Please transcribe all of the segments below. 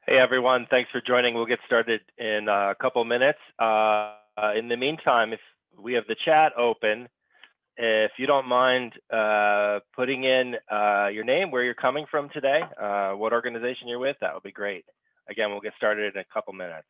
Hey everyone, thanks for joining. We'll get started in a couple minutes. In the meantime, if we have the chat open, if you don't mind putting in your name, where you're coming from today, what organization you're with, that would be great. Again, we'll get started in a couple minutes.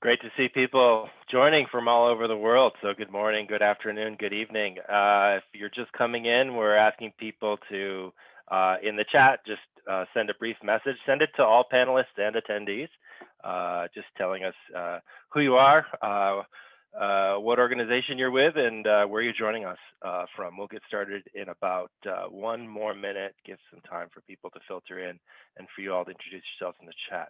Great to see people joining from all over the world. So good morning, good afternoon, good evening. If you're just coming in, we're asking people to, in the chat, just send a brief message. Send it to all panelists and attendees, just telling us who you are, what organization you're with, and where you're joining us from. We'll get started in about 1 more minute, give some time for people to filter in and for you all to introduce yourselves in the chat.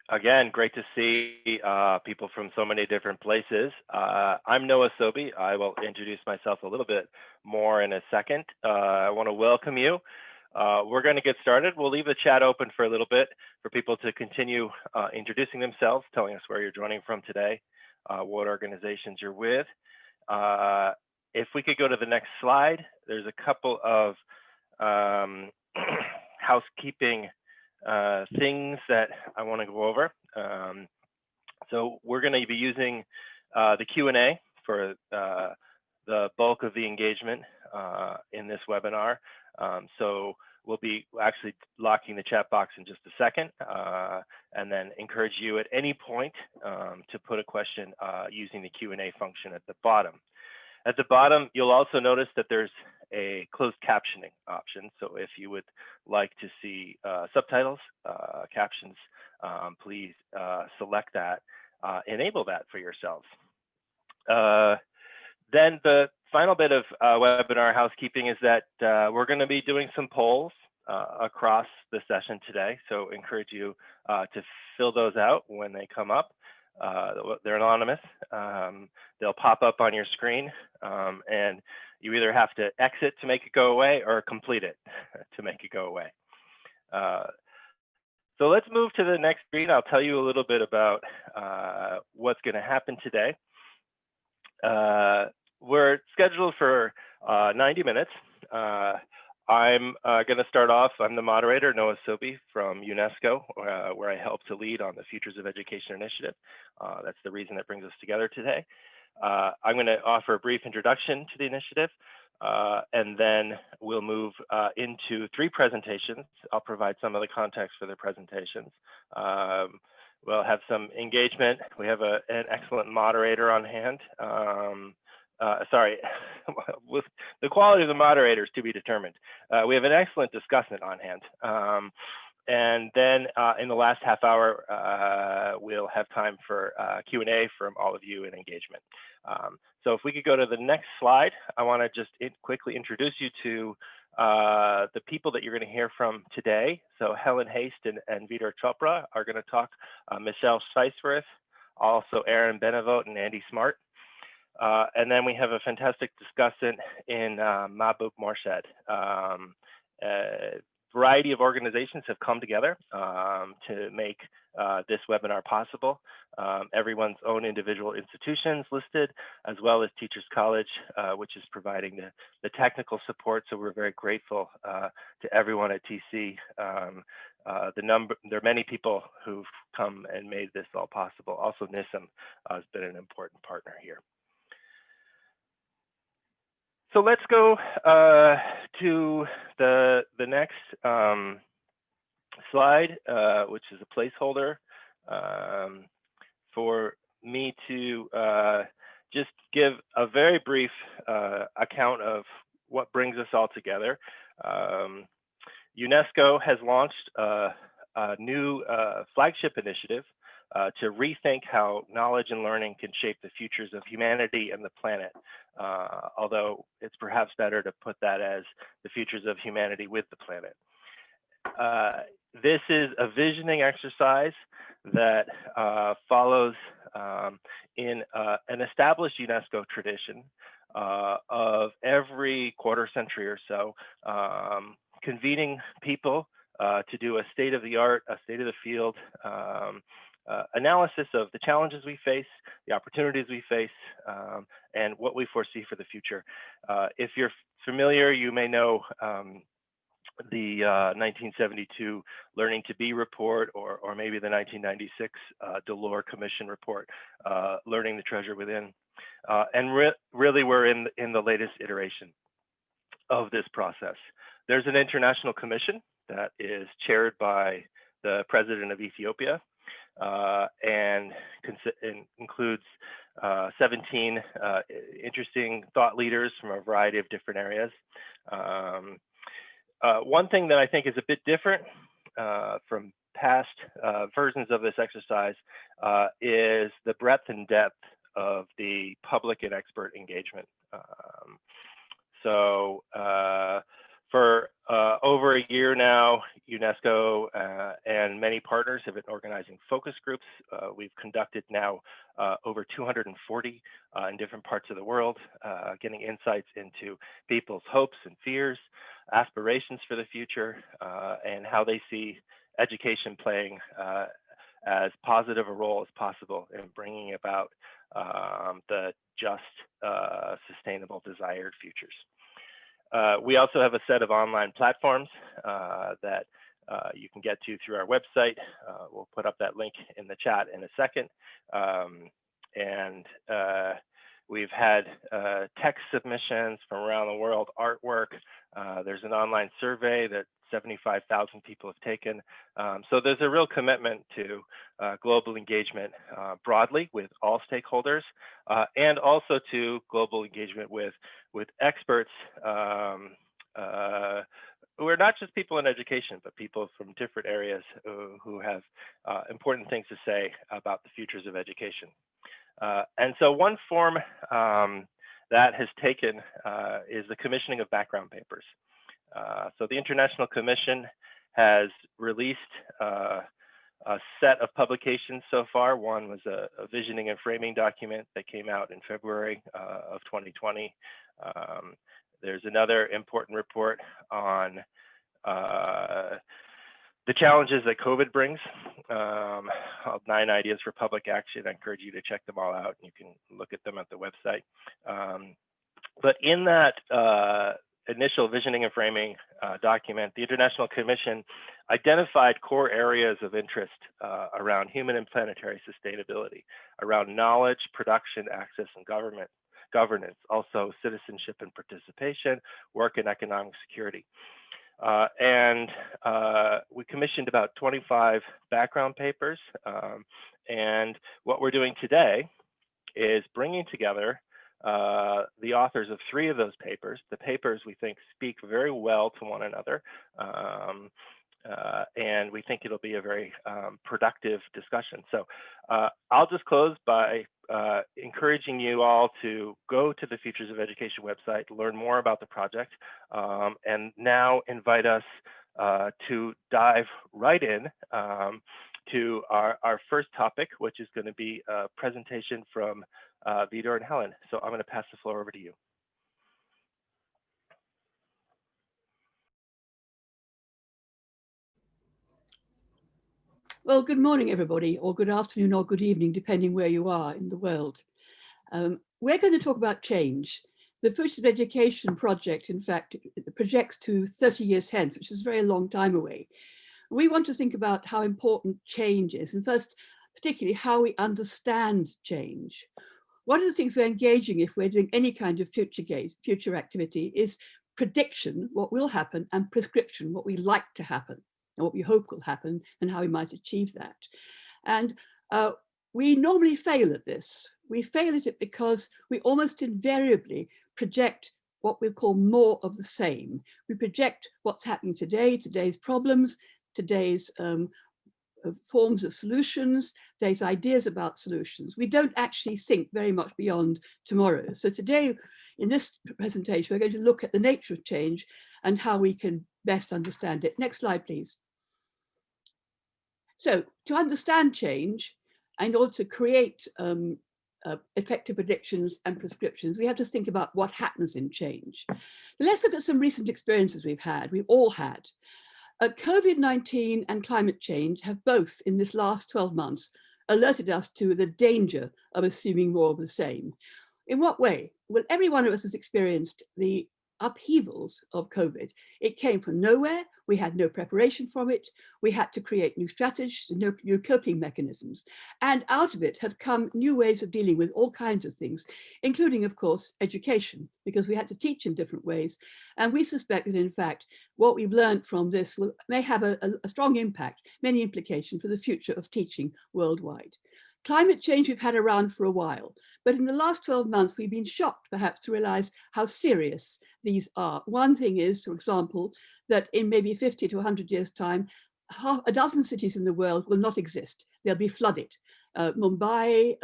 Again, great to see people from so many different places. I'm Noah Sobe. I will introduce myself a little bit more in a second. I want to welcome you. We're going to get started. We'll leave the chat open for a little bit for people to continue introducing themselves, telling us where you're joining from today, what organizations you're with. If we could go to the next slide, there's a couple of housekeeping things that I want to go over. So we're going to be using the Q&A for the bulk of the engagement in this webinar. So we'll be actually locking the chat box in just a second, and then encourage you at any point to put a question using the Q&A function at the bottom. At the bottom, you'll also notice that there's a closed captioning option. So if you would like to see subtitles, captions, please select that, enable that for yourselves. Then the final bit of webinar housekeeping is that we're going to be doing some polls across the session today. So encourage you to fill those out when they come up. They're anonymous. They'll pop up on your screen, and you either have to exit to make it go away or complete it to make it go away. So let's move to the next screen. I'll tell you a little bit about what's going to happen today. We're scheduled for 90 minutes. I'm going to start off. I'm the moderator, Noah Sobe from UNESCO, where I help to lead on the Futures of Education initiative. That's the reason that brings us together today. I'm going to offer a brief introduction to the initiative, and then we'll move into 3 presentations. I'll provide some of the context for the presentations. We'll have some engagement. We have an excellent moderator on hand, sorry, with the quality of the moderators to be determined. We have an excellent discussant on hand. And then in the last half hour, we'll have time for Q&A from all of you and engagement. So if we could go to the next slide, I want to just quickly introduce you to the people that you're going to hear from today. So Helen Haste and Vidar Chopra are going to talk, Michelle Seisworth, also Aaron Benavot and Andy Smart. And then we have a fantastic discussant in Mahboob Morshed. A variety of organizations have come together to make this webinar possible. Everyone's own individual institutions listed, as well as Teachers College, which is providing the technical support. So we're very grateful to everyone at TC. There are many people who've come and made this all possible. Also, NISSEM has been an important partner here. So let's go to the next slide, which is a placeholder for me to just give a very brief account of what brings us all together. UNESCO has launched a new flagship initiative to rethink how knowledge and learning can shape the futures of humanity and the planet, although it's perhaps better to put that as the futures of humanity with the planet. This is a visioning exercise that follows in an established UNESCO tradition of every quarter century or so, convening people to do a state of the art, a state of the field, analysis of the challenges we face, the opportunities we face, and what we foresee for the future. If you're familiar, you may know the 1972 Learning to Be report, or maybe the 1996 Delors Commission report, Learning the Treasure Within. And really, we're in the latest iteration of this process. There's an international commission that is chaired by the president of Ethiopia, and includes 17 interesting thought leaders from a variety of different areas. One thing that I think is a bit different from past versions of this exercise is the breadth and depth of the public and expert engagement. For over a year now, UNESCO and many partners have been organizing focus groups. We've conducted now over 240 in different parts of the world, getting insights into people's hopes and fears, aspirations for the future, and how they see education playing as positive a role as possible in bringing about the just, sustainable, desired futures. We also have a set of online platforms that you can get to through our website. We'll put up that link in the chat in a second. We've had text submissions from around the world, artwork. There's an online survey that 75,000 people have taken. So there's a real commitment to global engagement broadly with all stakeholders, and also to global engagement with experts who are not just people in education, but people from different areas who have important things to say about the futures of education. And so one form that has taken is the commissioning of background papers. So the International Commission has released a set of publications so far. One was a visioning and framing document that came out in February of 2020. There's another important report on the challenges that COVID brings, 9 ideas for public action. I encourage you to check them all out. You can look at them at the website. But in that initial visioning and framing document, the International Commission identified core areas of interest around human and planetary sustainability, around knowledge, production, access, and governance, also citizenship and participation, work and economic security. We commissioned about 25 background papers. And what we're doing today is bringing together the authors of 3 of those papers. The papers we think speak very well to one another. And we think it'll be a very productive discussion. So I'll just close by encouraging you all to go to the Futures of Education website, learn more about the project, and now invite us to dive right in to our first topic, which is going to be a presentation from Vidar and Helen. So I'm going to pass the floor over to you. Well, good morning, everybody, or good afternoon or good evening, depending where you are in the world. We're going to talk about change. The Futures of Education project, in fact, projects to 30 years hence, which is a very long time away. We want to think about how important change is, and first, particularly how we understand change. One of the things we're engaging if we're doing any kind of future activity is prediction, what will happen, and prescription, what we like to happen, and what we hope will happen, and how we might achieve that. And we normally fail at this. We fail at it because we almost invariably project what we'll call more of the same. We project what's happening today, today's problems, today's forms of solutions, today's ideas about solutions. We don't actually think very much beyond tomorrow. So today, in this presentation, we're going to look at the nature of change and how we can best understand it. Next slide, please. So to understand change, and in order to create effective predictions and prescriptions, we have to think about what happens in change. Let's look at some recent experiences we've all had. COVID-19 and climate change have both, in this last 12 months, alerted us to the danger of assuming more of the same. In what way? Well, every one of us has experienced the upheavals of COVID. It came from nowhere. We had no preparation from it. We had to create new strategies, new coping mechanisms. And out of it have come new ways of dealing with all kinds of things, including, of course, education, because we had to teach in different ways. And we suspect that, in fact, what we've learned from this may have a strong impact, many implications for the future of teaching worldwide. Climate change we've had around for a while, but in the last 12 months, we've been shocked perhaps to realize how serious these are. One thing is, for example, that in maybe 50 to 100 years' time, a dozen cities in the world will not exist. They'll be flooded. Mumbai,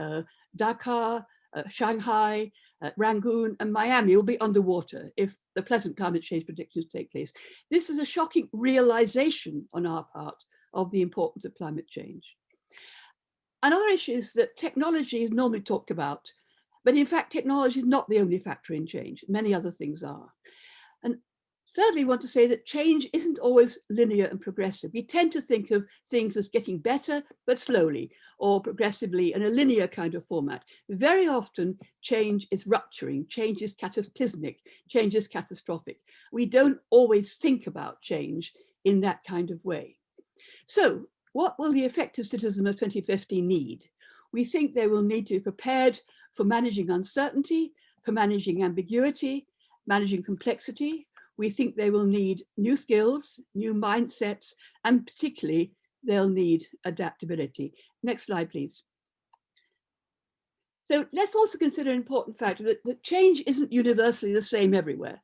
Dhaka, Shanghai, Rangoon, and Miami will be underwater if the pleasant climate change predictions take place. This is a shocking realization on our part of the importance of climate change. Another issue is that technology is normally talked about, but in fact, technology is not the only factor in change. Many other things are. And thirdly, we want to say that change isn't always linear and progressive. We tend to think of things as getting better, but slowly, or progressively in a linear kind of format. Very often, change is rupturing, change is cataclysmic, change is catastrophic. We don't always think about change in that kind of way. So, what will the effective citizen of 2050 need? We think they will need to be prepared for managing uncertainty, for managing ambiguity, managing complexity. We think they will need new skills, new mindsets, and particularly they'll need adaptability. Next slide, please. So let's also consider an important factor that change isn't universally the same everywhere.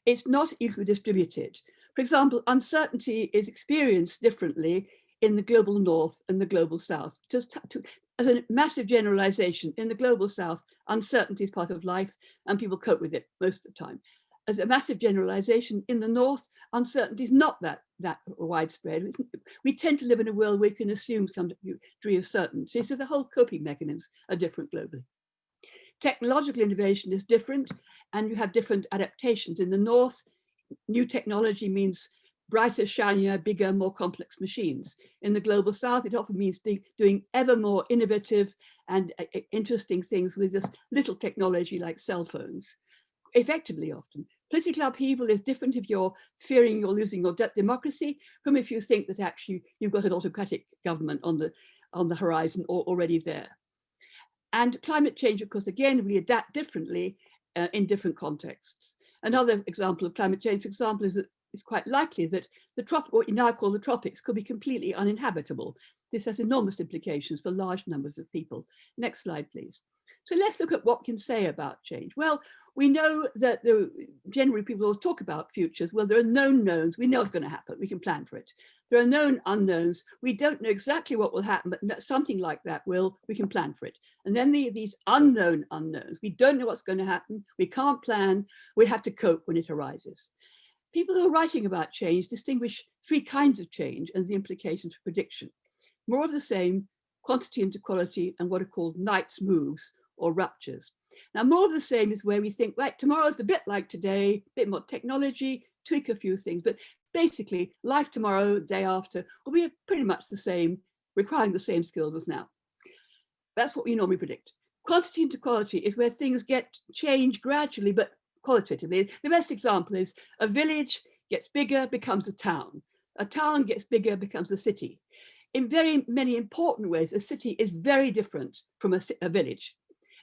It's not equally distributed. For example, uncertainty is experienced differently in the global north and the global south. Just as a massive generalization, in the global south, uncertainty is part of life and people cope with it most of the time. As a massive generalization, in the north, uncertainty is not that widespread. We tend to live in a world where we can assume some degree of certainty. So the whole coping mechanisms are different globally. Technological innovation is different, and you have different adaptations. In the north, new technology means brighter, shinier, bigger, more complex machines. In the global south, it often means doing ever more innovative and interesting things with just little technology like cell phones, effectively often. Political upheaval is different if you're fearing you're losing your democracy from if you think that actually you've got an autocratic government on the horizon or already there. And climate change, of course, again, we adapt differently in different contexts. Another example of climate change, for example, is that it's quite likely that what you now call the tropics could be completely uninhabitable. This has enormous implications for large numbers of people. Next slide, please. So let's look at what we can say about change. Well, we know that generally people always talk about futures. Well, there are known knowns. We know it's going to happen. We can plan for it. There are known unknowns. We don't know exactly what will happen, but something like that we can plan for it. And then these unknown unknowns. We don't know what's going to happen. We can't plan. We have to cope when it arises. People who are writing about change distinguish three kinds of change and the implications for prediction. More of the same, quantity into quality, and what are called Knight's moves or ruptures. Now, more of the same is where we think, right, tomorrow's a bit like today, a bit more technology, tweak a few things, but basically life tomorrow, day after, will be pretty much the same, requiring the same skills as now. That's what we normally predict. Quantity into quality is where things change gradually, but qualitatively. The best example is a village gets bigger, becomes a town. A town gets bigger, becomes a city. In very many important ways, a city is very different from a village.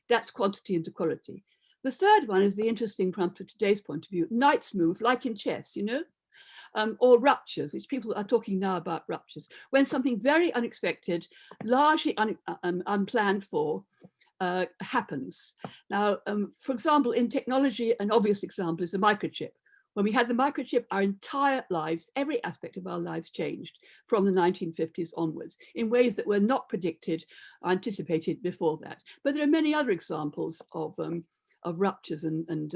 That's quantity into quality. The third one is the interesting from today's point of view, Knight's move, like in chess, you know, or ruptures, which people are talking now about ruptures, when something very unexpected, largely unplanned for, happens. Now, for example, in technology, an obvious example is the microchip. When we had the microchip, our entire lives, every aspect of our lives changed from the 1950s onwards in ways that were not predicted or anticipated before that. But there are many other examples of ruptures and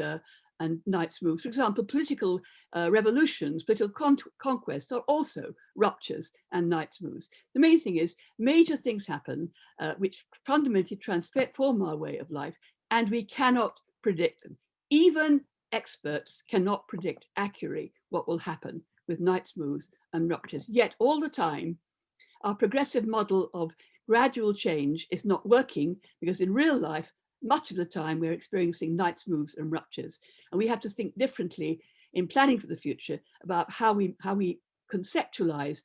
Knight's moves. For example, political revolutions, political conquests are also ruptures and Knight's moves. The main thing is major things happen which fundamentally transform our way of life, and we cannot predict them. Even experts cannot predict accurately what will happen with Knight's moves and ruptures. Yet all the time, our progressive model of gradual change is not working, because in real life, much of the time we're experiencing Knight's moves and ruptures. And we have to think differently in planning for the future about how we conceptualize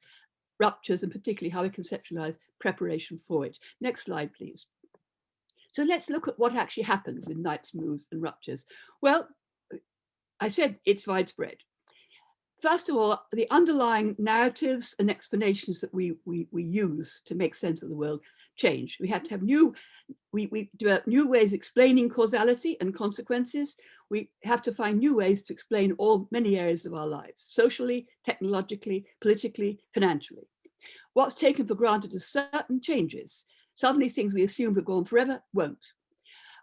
ruptures, and particularly how we conceptualize preparation for it. Next slide, please. So let's look at what actually happens in Knight's moves and ruptures. Well, I said it's widespread. First of all, the underlying narratives and explanations that we use to make sense of the world change. We have to have we develop new ways of explaining causality and consequences. We have to find new ways to explain many areas of our lives, socially, technologically, politically, financially. What's taken for granted is certain changes. Suddenly things we assumed were gone forever won't.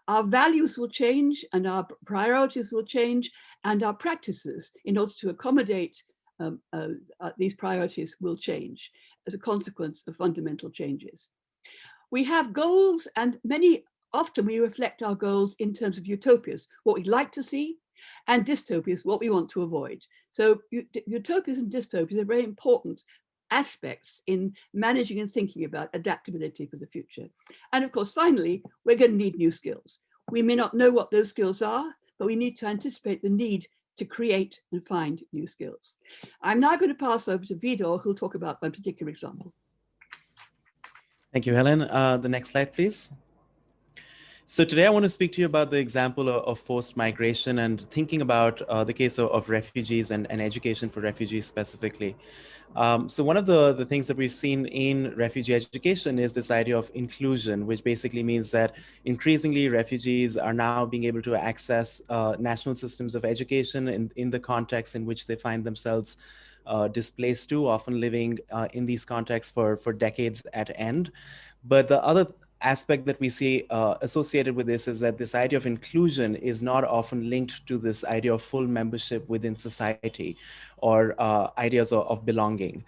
Our values will change, and our priorities will change, and our practices in order to accommodate these priorities will change as a consequence of fundamental changes. We have goals, and often we reflect our goals in terms of utopias, what we'd like to see, and dystopias, what we want to avoid. So utopias and dystopias are very important aspects in managing and thinking about adaptability for the future. And of course, finally, we're going to need new skills. We may not know what those skills are, but we need to anticipate the need to create and find new skills. I'm now going to pass over to Vidor, who'll talk about one particular example. Thank you, Helen. The next slide, please. So today I want to speak to you about the example of forced migration and thinking about the case of refugees and education for refugees specifically. So one of the things that we've seen in refugee education is this idea of inclusion, which basically means that increasingly refugees are now being able to access national systems of education in the context in which they find themselves displaced to, often living in these contexts for decades at end. But the other aspect that we see associated with this is that this idea of inclusion is not often linked to this idea of full membership within society or ideas of belonging.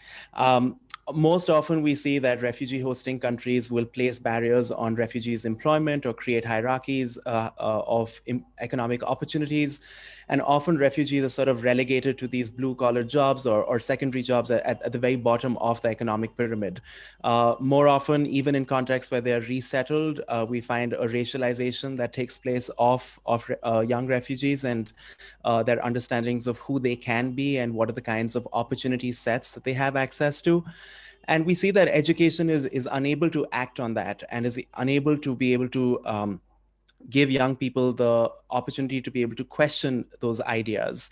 Most often we see that refugee hosting countries will place barriers on refugees' employment or create hierarchies of economic opportunities. And often refugees are sort of relegated to these blue-collar jobs or secondary jobs at the very bottom of the economic pyramid. More often, even in contexts where they're resettled, we find a racialization that takes place of young refugees and their understandings of who they can be and what are the kinds of opportunity sets that they have access to. And we see that education is unable to act on that and is unable to be able to give young people the opportunity to be able to question those ideas.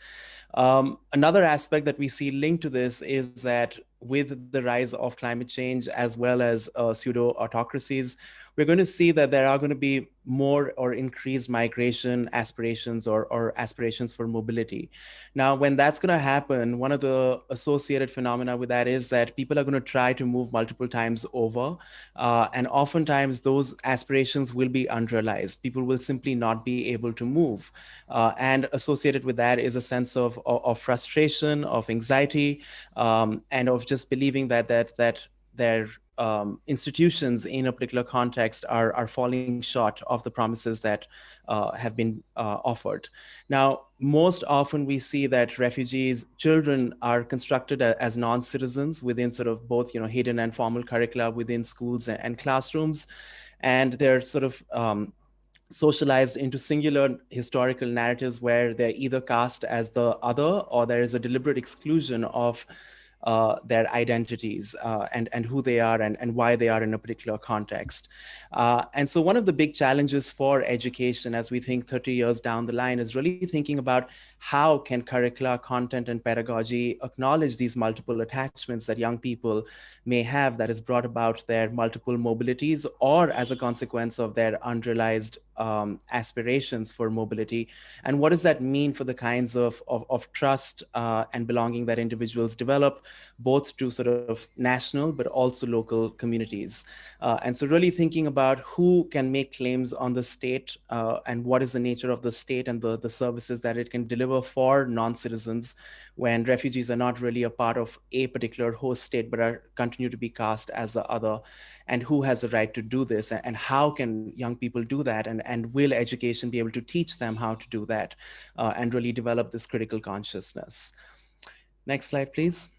Another aspect that we see linked to this is that with the rise of climate change as well as pseudo-autocracies, we're going to see that there are going to be more or increased migration aspirations or aspirations for mobility. Now, when that's going to happen, one of the associated phenomena with that is that people are going to try to move multiple times over. And oftentimes those aspirations will be unrealized. People will simply not be able to move. And associated with that is a sense of frustration, of anxiety, and of just believing that their institutions in a particular context are falling short of the promises that have been offered. Now, most often we see that refugees, children are constructed as non-citizens within sort of both, hidden and formal curricula within schools and classrooms. And they're sort of socialized into singular historical narratives where they're either cast as the other or there is a deliberate exclusion of their identities and who they are and why they are in a particular context. And so one of the big challenges for education as we think 30 years down the line is really thinking about how can curricula, content, and pedagogy acknowledge these multiple attachments that young people may have that has brought about their multiple mobilities or as a consequence of their unrealized aspirations for mobility. And what does that mean for the kinds of trust and belonging that individuals develop, both to sort of national, but also local communities. And so really thinking about who can make claims on the state and what is the nature of the state and the services that it can deliver for non-citizens when refugees are not really a part of a particular host state, but continue to be cast as the other, and who has the right to do this, and how can young people do that, and will education be able to teach them how to do that and really develop this critical consciousness. Next slide, please.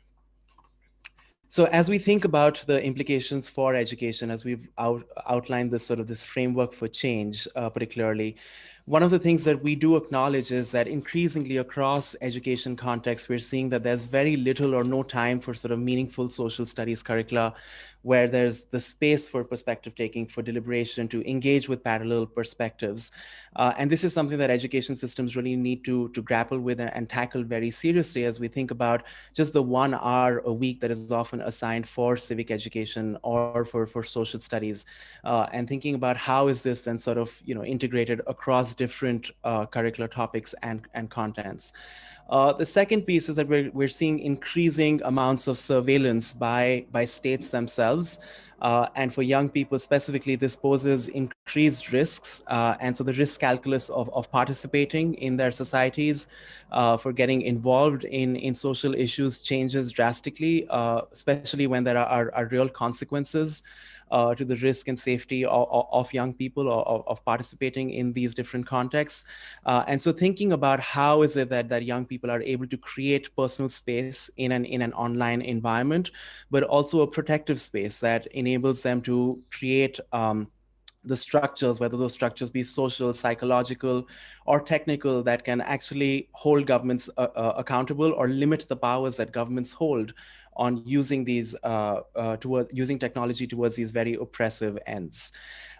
So as we think about the implications for education, as we've outlined this sort of this framework for change, particularly, one of the things that we do acknowledge is that increasingly across education contexts, we're seeing that there's very little or no time for sort of meaningful social studies curricula, where there's the space for perspective taking, for deliberation, to engage with parallel perspectives. And this is something that education systems really need to grapple with and tackle very seriously as we think about just the 1 hour a week that is often assigned for civic education or for social studies, and thinking about how is this then sort of integrated across different curricular topics and contents. The second piece is that we're seeing increasing amounts of surveillance by states themselves. And for young people specifically, this poses increased risks. And so the risk calculus of participating in their societies, for getting involved in social issues changes drastically, especially when there are real consequences to the risk and safety of young people or of participating in these different contexts. And so thinking about how is it that young people are able to create personal space in an online environment, but also a protective space that enables them to create the structures, whether those structures be social, psychological, or technical, that can actually hold governments accountable or limit the powers that governments hold on using these using technology towards these very oppressive ends.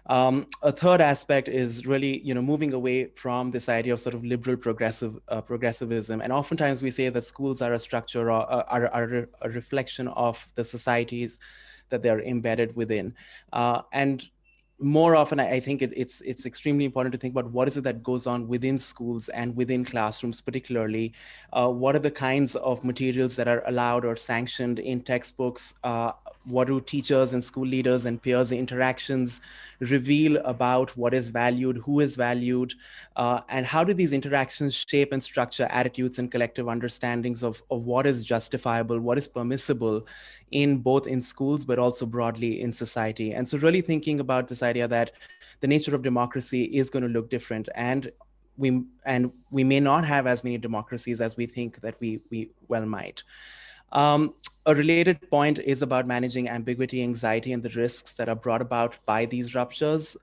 A third aspect is really, moving away from this idea of sort of liberal progressivism. And oftentimes we say that schools are a structure or are a reflection of the societies that they are embedded within. And more often, I think it's extremely important to think about what is it that goes on within schools and within classrooms, particularly. What are the kinds of materials that are allowed or sanctioned in textbooks? What do teachers and school leaders and peers interactions reveal about what is valued, who is valued, and how do these interactions shape and structure attitudes and collective understandings of what is justifiable, what is permissible in both in schools, but also broadly in society. And so really thinking about this idea that the nature of democracy is going to look different, and we may not have as many democracies as we think that we well might. A related point is about managing ambiguity, anxiety, and the risks that are brought about by these ruptures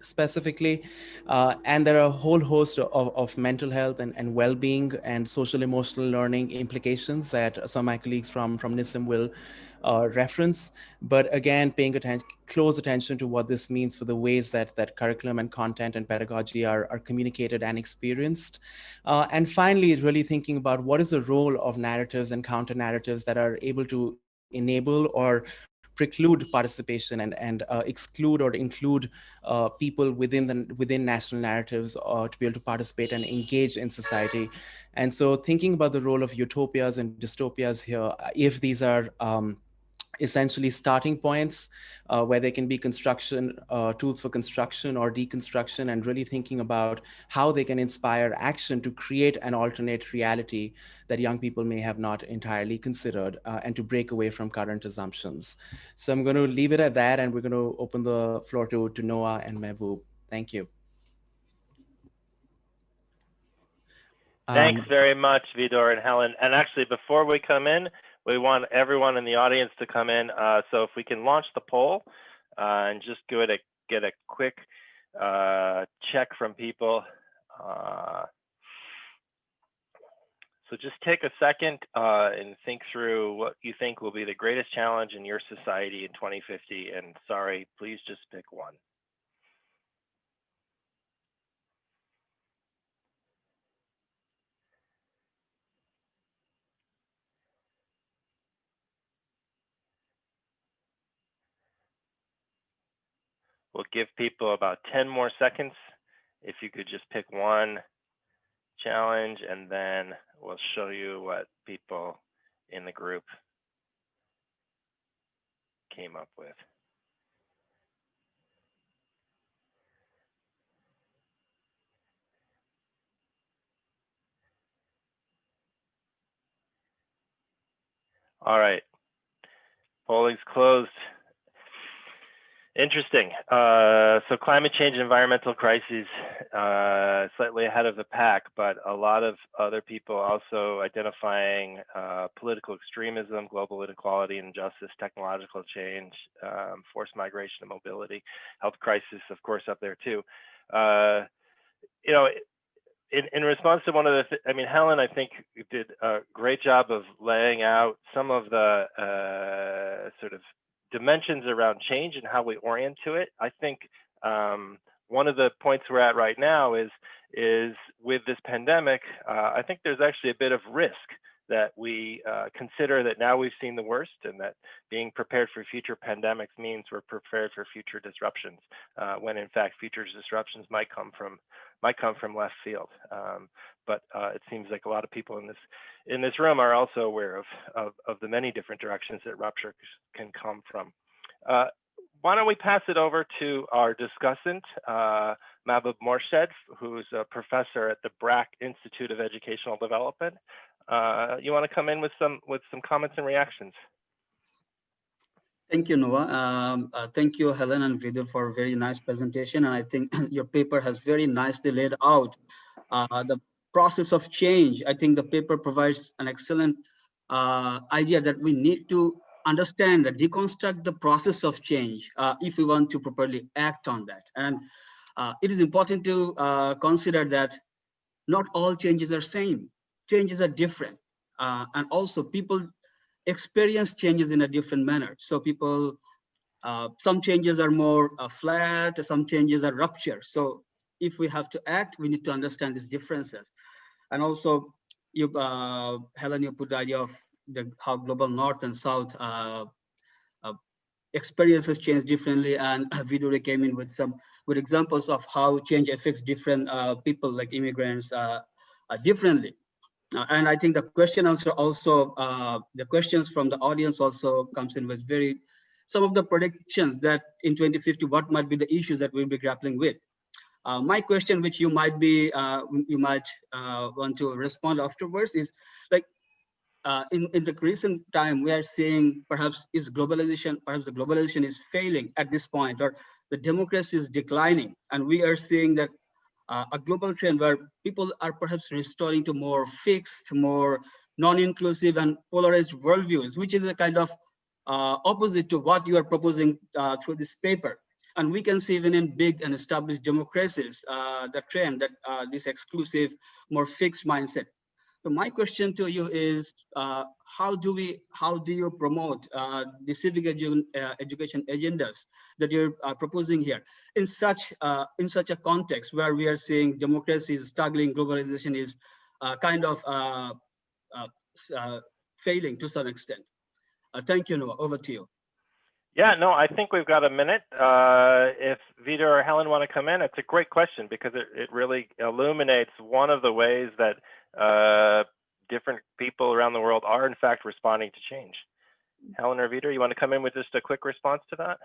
specifically. And there are a whole host of mental health and well-being and social emotional learning implications that some of my colleagues from NISSEM will reference, but again, paying close attention to what this means for the ways that curriculum and content and pedagogy are communicated and experienced. And finally, really thinking about what is the role of narratives and counter narratives that are able to enable or preclude participation and exclude or include people within national narratives to be able to participate and engage in society. And so thinking about the role of utopias and dystopias here, if these are essentially starting points where there can be construction, tools for construction or deconstruction, and really thinking about how they can inspire action to create an alternate reality that young people may have not entirely considered and to break away from current assumptions. So I'm going to leave it at that, and we're going to open the floor to Noah and Mahboob. Thank you. Thanks very much, Vidor and Helen. And actually, before we come in, we want everyone in the audience to come in. So if we can launch the poll and just get a quick check from people. So just take a second and think through what you think will be the greatest challenge in your society in 2050. And sorry, please just pick one. We'll give people about 10 more seconds. If you could just pick one challenge, and then we'll show you what people in the group came up with. All right, polling's closed. Interesting. So climate change and environmental crises, slightly ahead of the pack, but a lot of other people also identifying political extremism, global inequality and injustice, technological change, forced migration and mobility, health crisis, of course, up there too. You know, in response to one of the, I mean, Helen, I think did a great job of laying out some of the sort of dimensions around change and how we orient to it. I think one of the points we're at right now is with this pandemic, I think there's actually a bit of risk that we consider that now we've seen the worst, and that being prepared for future pandemics means we're prepared for future disruptions, when in fact future disruptions might come from left field. But it seems like a lot of people in this room are also aware of the many different directions that rupture can come from. Why don't we pass it over to our discussant, Mahboob Morshed, who's a professor at the BRAC Institute of Educational Development. You want to come in with some comments and reactions? Thank you, Noah. Thank you, Helen and Vidal, for a very nice presentation. And I think your paper has very nicely laid out the process of change. I think the paper provides an excellent idea that we need to understand, that deconstruct the process of change if we want to properly act on that. And it is important to consider that not all changes are same. Changes are different. And also people experience changes in a different manner. So people, some changes are more flat, some changes are rupture. So if we have to act, we need to understand these differences. And also, you, Helen, you put the idea of how global North and South experiences change differently, and Vidure came in with some good examples of how change affects different people, like immigrants, differently. And I think the question answer also, the questions from the audience also comes in with some of the predictions that in 2050, what might be the issues that we'll be grappling with. My question, which you might want to respond afterwards, is like, in the recent time, we are seeing perhaps the globalization is failing at this point, or the democracy is declining. And we are seeing that a global trend where people are perhaps restoring to more fixed, more non-inclusive and polarized worldviews, which is a kind of opposite to what you are proposing through this paper. And we can see even in big and established democracies, the trend that this exclusive, more fixed mindset. So my question to you is, how do you promote the civic education agendas that you're proposing here in such a context where we are seeing democracy is struggling, globalization is kind of failing to some extent? Thank you, Noah. Over to you. Yeah, no, I think we've got a minute. If Vida or Helen want to come in, it's a great question because it really illuminates one of the ways that different people around the world are in fact responding to change. Helen or Vida, you want to come in with just a quick response to that?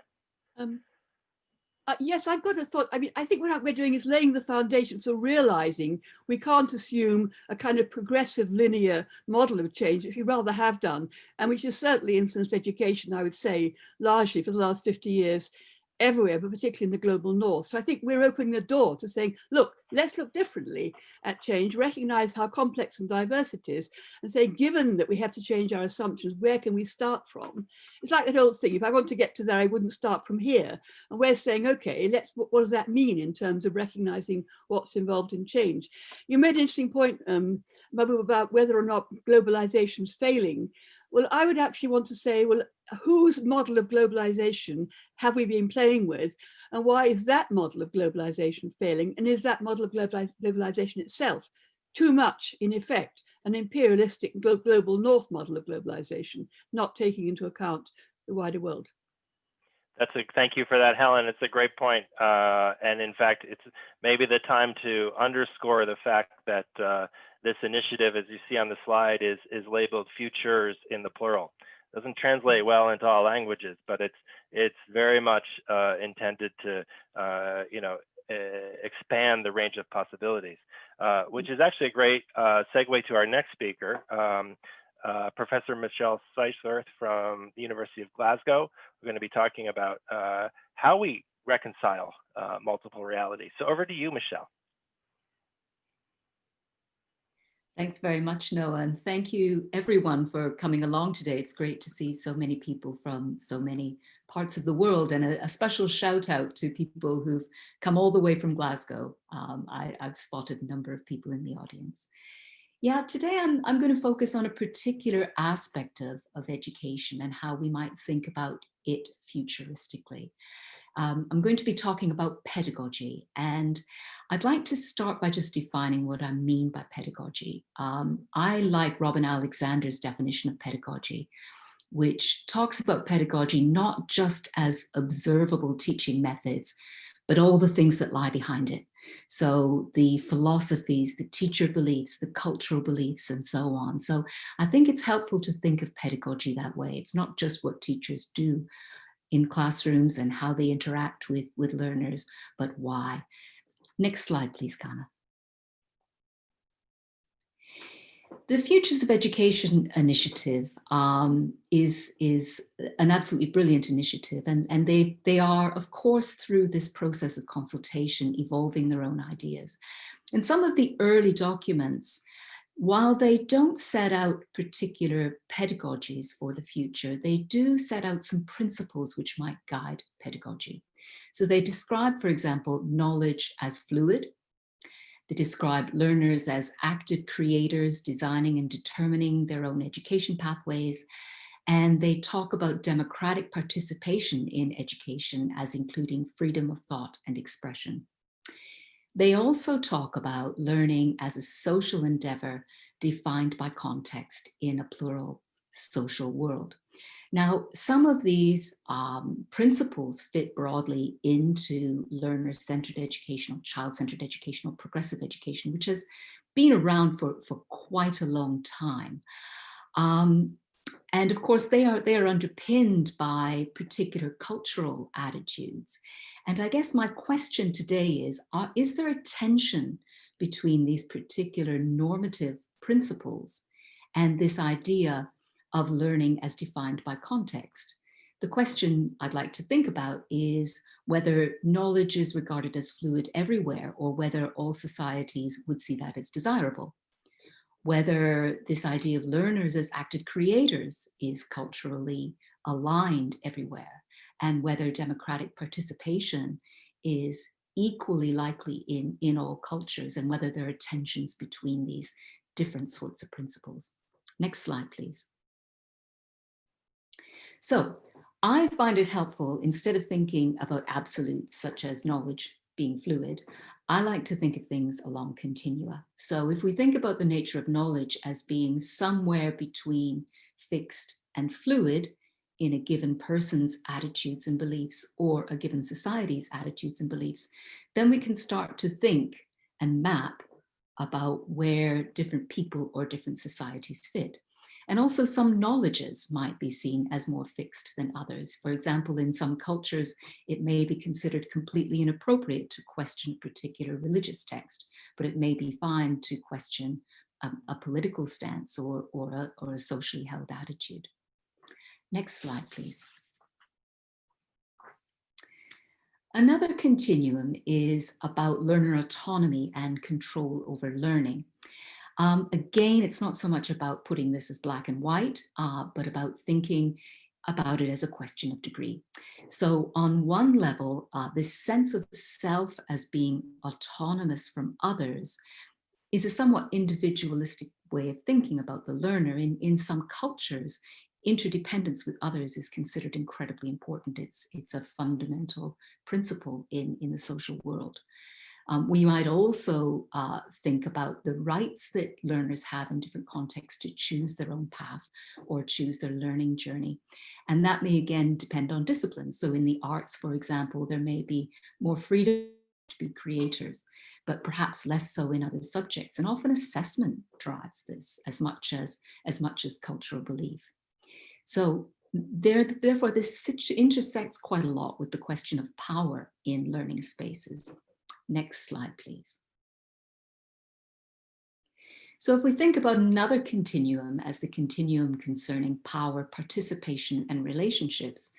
Yes, I've got a thought. I mean, I think what we're doing is laying the foundation for realizing we can't assume a kind of progressive linear model of change, which we rather have done, and which has certainly influenced education, I would say, largely for the last 50 years, everywhere, but particularly in the global north. So I think we're opening the door to saying, look, let's look differently at change, recognize how complex and diverse it is, and say, given that we have to change our assumptions, where can we start from? It's like that old thing, if I want to get to there, I wouldn't start from here. And we're saying, okay, what does that mean in terms of recognizing what's involved in change? You made an interesting point, Mahboob, about whether or not globalization is failing. Well, I would actually want to say, well, whose model of globalization have we been playing with? And why is that model of globalization failing? And is that model of globalization itself too much, in effect, an imperialistic global north model of globalization, not taking into account the wider world? Thank you for that, Helen. It's a great point. And in fact, it's maybe the time to underscore the fact that this initiative, as you see on the slide, is labeled futures in the plural. Doesn't translate well into all languages, but it's very much intended to expand the range of possibilities, which is actually a great segue to our next speaker, Professor Michelle Seisworth from the University of Glasgow. We're going to be talking about how we reconcile multiple realities. So over to you, Michelle. Thanks very much, Noah, and thank you everyone for coming along today. It's great to see so many people from so many parts of the world, and a special shout out to people who've come all the way from Glasgow. I've spotted a number of people in the audience. Yeah, today I'm going to focus on a particular aspect of education and how we might think about it futuristically. I'm going to be talking about pedagogy, and I'd like to start by just defining what I mean by pedagogy. I like Robin Alexander's definition of pedagogy, which talks about pedagogy not just as observable teaching methods, but all the things that lie behind it. So the philosophies, the teacher beliefs, the cultural beliefs, and so on. So I think it's helpful to think of pedagogy that way. It's not just what teachers do in classrooms and how they interact with learners, but why. Next slide, please, Kana. The Futures of Education initiative is an absolutely brilliant initiative, and they are, of course, through this process of consultation, evolving their own ideas. And some of the early documents, while they don't set out particular pedagogies for the future, they do set out some principles which might guide pedagogy. So they describe, for example, knowledge as fluid. They describe learners as active creators, designing and determining their own education pathways. And they talk about democratic participation in education as including freedom of thought and expression. They also talk about learning as a social endeavor defined by context in a plural social world. Now, some of these principles fit broadly into learner-centered education, child-centered education, or progressive education, which has been around for quite a long time. And of course, they are underpinned by particular cultural attitudes. And I guess my question today is there a tension between these particular normative principles and this idea of learning as defined by context? The question I'd like to think about is whether knowledge is regarded as fluid everywhere, or whether all societies would see that as desirable. Whether this idea of learners as active creators is culturally aligned everywhere, and whether democratic participation is equally likely in all cultures, and whether there are tensions between these different sorts of principles. Next slide, please. So I find it helpful, instead of thinking about absolutes such as knowledge being fluid, I like to think of things along continua. So if we think about the nature of knowledge as being somewhere between fixed and fluid in a given person's attitudes and beliefs or a given society's attitudes and beliefs, then we can start to think and map about where different people or different societies fit. And also some knowledges might be seen as more fixed than others. For example, in some cultures, it may be considered completely inappropriate to question a particular religious text, but it may be fine to question a political stance or a socially held attitude. Next slide, please. Another continuum is about learner autonomy and control over learning. Again, it's not so much about putting this as black and white, but about thinking about it as a question of degree. So on one level, this sense of self as being autonomous from others is a somewhat individualistic way of thinking about the learner. In some cultures, interdependence with others is considered incredibly important. It's a fundamental principle in the social world. We might also think about the rights that learners have in different contexts to choose their own path or choose their learning journey. And that may again depend on disciplines. So in the arts, for example, there may be more freedom to be creators, but perhaps less so in other subjects. And often assessment drives this as much as cultural belief. So therefore, this intersects quite a lot with the question of power in learning spaces. Next slide, please. So if we think about another continuum as the continuum concerning power, participation, and relationships,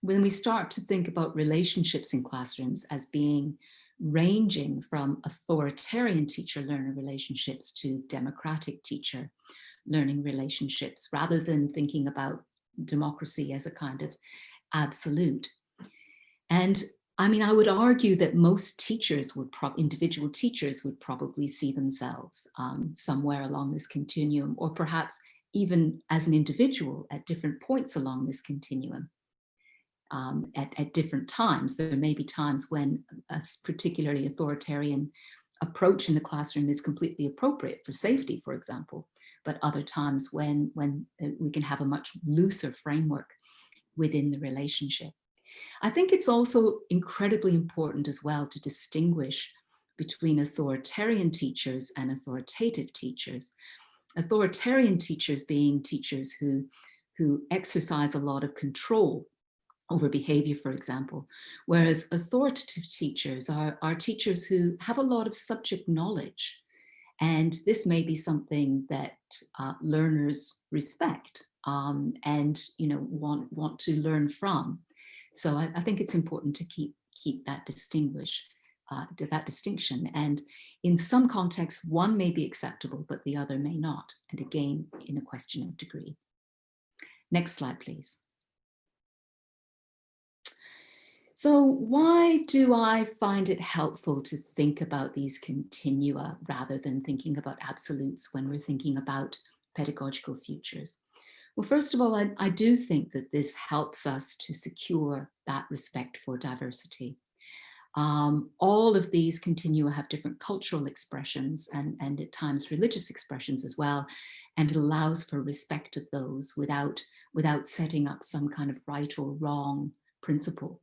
when we start to think about relationships in classrooms as being ranging from authoritarian teacher-learner relationships to democratic teacher-learning relationships, rather than thinking about democracy as a kind of absolute. And I mean, I would argue that most teachers would, individual teachers would probably see themselves somewhere along this continuum, or perhaps even as an individual at different points along this continuum. At different times. There may be times when a particularly authoritarian approach in the classroom is completely appropriate for safety, for example, but other times when we can have a much looser framework within the relationship. I think it's also incredibly important as well to distinguish between authoritarian teachers and authoritative teachers. Authoritarian teachers being teachers who exercise a lot of control over behavior, for example, whereas authoritative teachers are teachers who have a lot of subject knowledge. And this may be something that learners respect and want to learn from. So I think it's important to keep that distinction. And in some contexts, one may be acceptable, but the other may not. And again, in a question of degree. Next slide, please. So why do I find it helpful to think about these continua rather than thinking about absolutes when we're thinking about pedagogical futures? Well, first of all, I do think that this helps us to secure that respect for diversity. All of these continua have different cultural expressions and at times religious expressions as well, and it allows for respect of those without setting up some kind of right or wrong principle.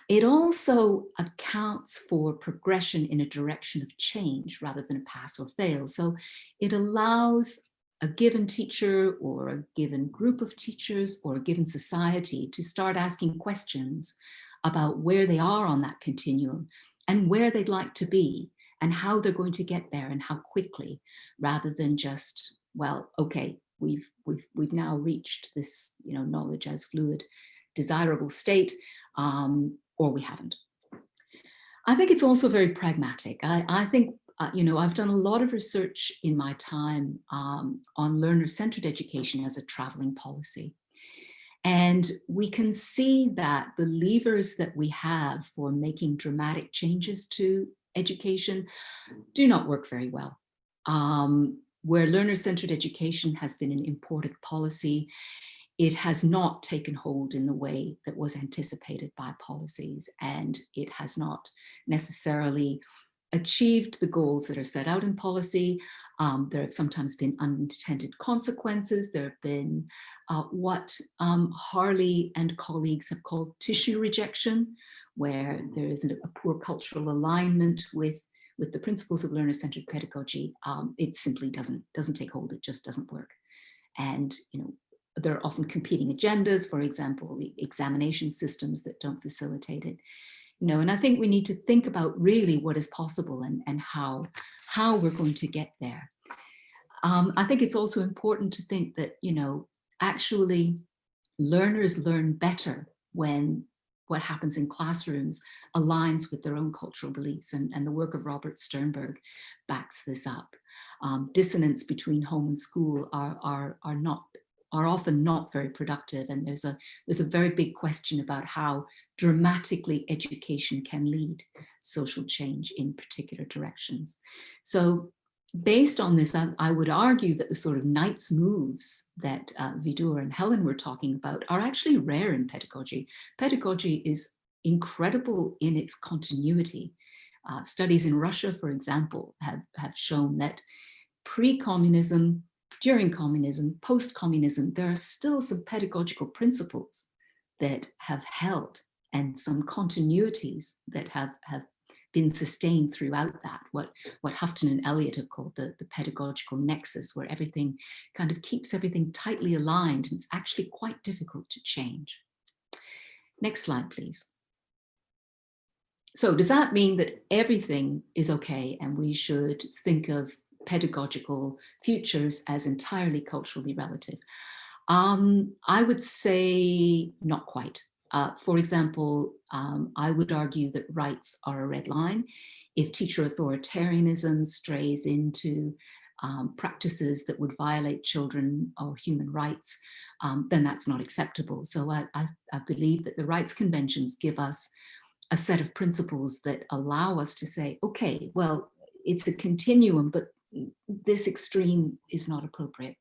It also accounts for progression in a direction of change rather than a pass or fail. So it allows a given teacher or a given group of teachers or a given society to start asking questions about where they are on that continuum and where they'd like to be and how they're going to get there and how quickly, rather than just, well, okay, we've now reached this, knowledge as fluid, desirable state, or we haven't. I think it's also very pragmatic. I think, I've done a lot of research in my time on learner-centered education as a traveling policy. And we can see that the levers that we have for making dramatic changes to education do not work very well. where learner-centered education has been an important policy, it has not taken hold in the way that was anticipated by policies, and it has not necessarily achieved the goals that are set out in policy. There have sometimes been unintended consequences. There have been what Harley and colleagues have called tissue rejection, where there is a poor cultural alignment with the principles of learner-centered pedagogy. It simply doesn't take hold. It just doesn't work. And there are often competing agendas, for example, the examination systems that don't facilitate it. And I think we need to think about really what is possible and how we're going to get there. I think it's also important to think that, actually learners learn better when what happens in classrooms aligns with their own cultural beliefs, and the work of Robert Sternberg backs this up. Dissonance between home and school are often not very productive, and there's a very big question about how dramatically education can lead social change in particular directions. So based on this, I would argue that the sort of knight's moves that Vidur and Helen were talking about are actually rare in pedagogy. Pedagogy is incredible in its continuity. Studies in Russia, for example, have shown that pre-communism, during communism, post-communism, there are still some pedagogical principles that have held and some continuities that have been sustained throughout that, what Houghton and Eliot have called the pedagogical nexus, where everything kind of keeps everything tightly aligned, and it's actually quite difficult to change. Next slide, please. So does that mean that everything is okay and we should think of pedagogical futures as entirely culturally relative? I would say not quite. For example, I would argue that rights are a red line. If teacher authoritarianism strays into practices that would violate children or human rights, then that's not acceptable. So I believe that the rights conventions give us a set of principles that allow us to say, okay, well, it's a continuum, but this extreme is not appropriate.